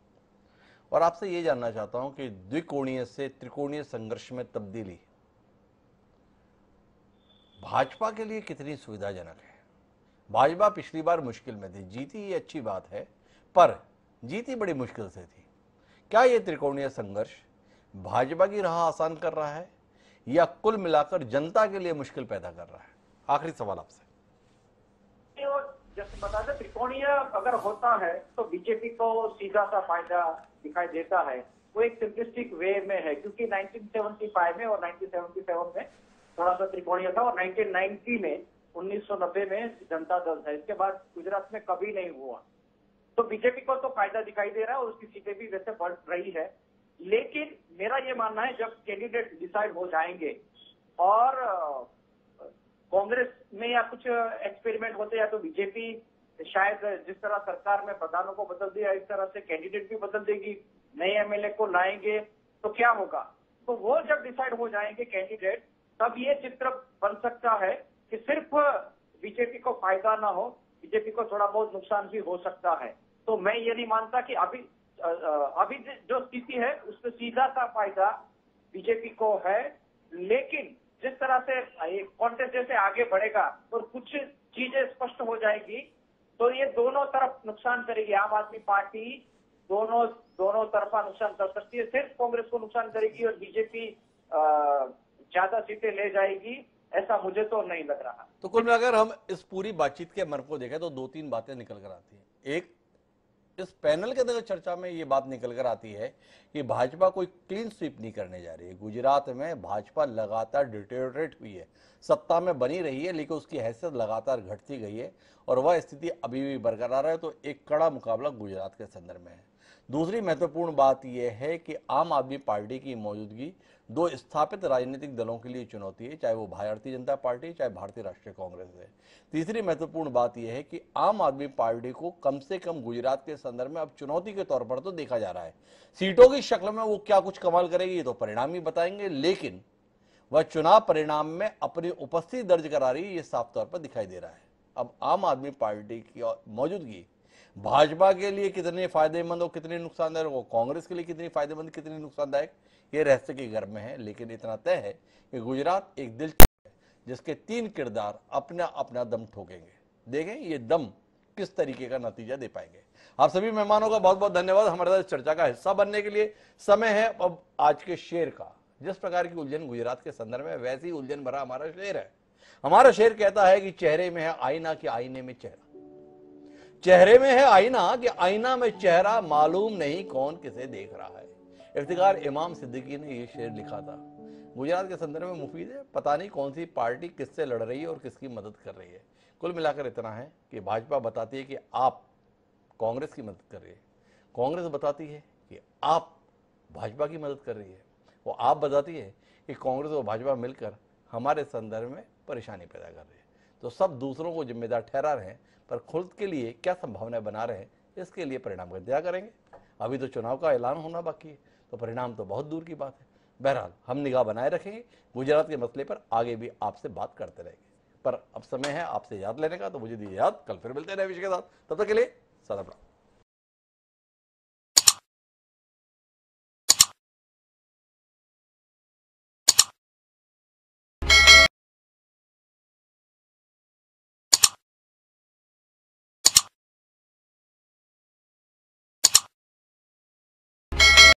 और आपसे ये जानना चाहता हूँ कि द्विकोणीय से त्रिकोणीय संघर्ष में तब्दीली भाजपा के लिए कितनी सुविधाजनक है? भाजपा पिछली बार मुश्किल में थी, जीती ये अच्छी बात है, पर जीती बड़ी मुश्किल से थी। क्या ये त्रिकोणीय संघर्ष भाजपा की राह आसान कर रहा है या कुल मिलाकर जनता के लिए मुश्किल पैदा कर रहा है? आखिरी सवाल आपसे। जैसे बता दें, त्रिकोणीय अगर होता है तो बीजेपी को सीधा सा फायदा दिखाई देता है। वो एक सिंपलिस्टिक वे में है, क्योंकि 1975 में और 1977 में थोड़ा सा त्रिकोणीय था और 1990 में 1990 में जनता दल था। इसके बाद गुजरात में कभी नहीं हुआ। तो बीजेपी को तो फायदा दिखाई दे रहा है और उसकी सीटें भी वैसे बढ़ रही है। लेकिन मेरा ये मानना है जब कैंडिडेट डिसाइड हो जाएंगे और कांग्रेस में या कुछ एक्सपेरिमेंट होते या तो बीजेपी शायद जिस तरह सरकार में प्रधानों को बदल दिया इस तरह से कैंडिडेट भी बदल देगी, नए एमएलए को लाएंगे, तो क्या होगा? तो वो जब डिसाइड हो जाएंगे कैंडिडेट, तब ये चित्र बन सकता है कि सिर्फ बीजेपी को फायदा ना हो, बीजेपी को थोड़ा बहुत नुकसान भी हो सकता है। तो मैं ये नहीं मानता कि अभी जो स्थिति है उसमें सीधा सा फायदा बीजेपी को है। लेकिन जिस तरह से कॉन्टेस्ट जैसे आगे बढ़ेगा और कुछ चीजें स्पष्ट हो जाएगी तो ये दोनों तरफ नुकसान करेगी। आम आदमी पार्टी दोनों तरफा नुकसान कर सकती है, सिर्फ कांग्रेस को नुकसान करेगी और बीजेपी ज्यादा सीटें ले जाएगी, ऐसा मुझे तो नहीं लग रहा। तो कुल मिलाकर हम इस पूरी बातचीत के मर्म को देखें तो 2-3 बातें निकल कर आती हैं। एक, इस पैनल के अंदर चर्चा में ये बात निकल कर आती है कि भाजपा कोई क्लीन स्वीप नहीं करने जा रही है। गुजरात में भाजपा लगातार डिटेरियोरेट हुई है, सत्ता में बनी रही है लेकिन उसकी हैसियत लगातार घटती गई है और वह स्थिति अभी भी बरकरार है। तो एक कड़ा मुकाबला गुजरात के संदर्भ में है। दूसरी महत्वपूर्ण बात यह है कि आम आदमी पार्टी की मौजूदगी दो स्थापित राजनीतिक दलों के लिए चुनौती है, चाहे वो भारतीय जनता पार्टी चाहे भारतीय राष्ट्रीय कांग्रेस है। तीसरी महत्वपूर्ण बात यह है कि आम आदमी पार्टी को कम से कम गुजरात के संदर्भ में अब चुनौती के तौर पर तो देखा जा रहा है। सीटों की शक्ल में वो क्या कुछ कमाल करेगी ये तो परिणाम ही बताएंगे, लेकिन वह चुनाव परिणाम में अपनी उपस्थिति दर्ज करा रही है, ये साफ तौर पर दिखाई दे रहा है। अब आम आदमी पार्टी की मौजूदगी भाजपा के लिए कितने फायदेमंद और कितने नुकसानदायक हो, कांग्रेस के लिए कितनी फायदेमंद कितनी नुकसानदायक, ये रहस्य के घर में है। लेकिन इतना तय है कि गुजरात एक दिल है जिसके 3 किरदार अपना अपना दम ठोकेंगे। देखें ये दम किस तरीके का नतीजा दे पाएंगे। आप सभी मेहमानों का बहुत बहुत धन्यवाद हमारे साथ चर्चा का हिस्सा बनने के लिए। समय है अब आज के शेर का। जिस प्रकार की उलझन गुजरात के संदर्भ में, वैसी ही उलझन भरा हमारा शेर है। हमारा शेर कहता है कि चेहरे में है आईना कि आईने में चेहरा, चेहरे में है आईना कि आईना में चेहरा, मालूम नहीं कौन किसे देख रहा है। इफ्तिखार इमाम सिद्दीकी ने यह शेर लिखा था। गुजरात के संदर्भ में मुफीद है, पता नहीं कौन सी पार्टी किससे लड़ रही है और किसकी मदद कर रही है। कुल मिलाकर इतना है कि भाजपा बताती है कि आप कांग्रेस की मदद कर रही है, कांग्रेस बताती है कि आप भाजपा की मदद कर रही है, वो आप बताती है कि कांग्रेस और भाजपा मिलकर हमारे संदर्भ में परेशानी पैदा कर रही है। तो सब दूसरों को जिम्मेदार ठहरा रहे हैं, पर खुद के लिए क्या संभावनाएं बना रहे हैं, इसके लिए परिणाम का इंतजार करेंगे। अभी तो चुनाव का ऐलान होना बाकी है, तो परिणाम तो बहुत दूर की बात है। बहरहाल हम निगाह बनाए रखेंगे, गुजरात के मसले पर आगे भी आपसे बात करते रहेंगे। पर अब समय है आपसे याद लेने का, तो मुझे दीजिए याद, कल फिर मिलते हैं नए विषय के साथ। तब तक के लिए सदा प्रणाम।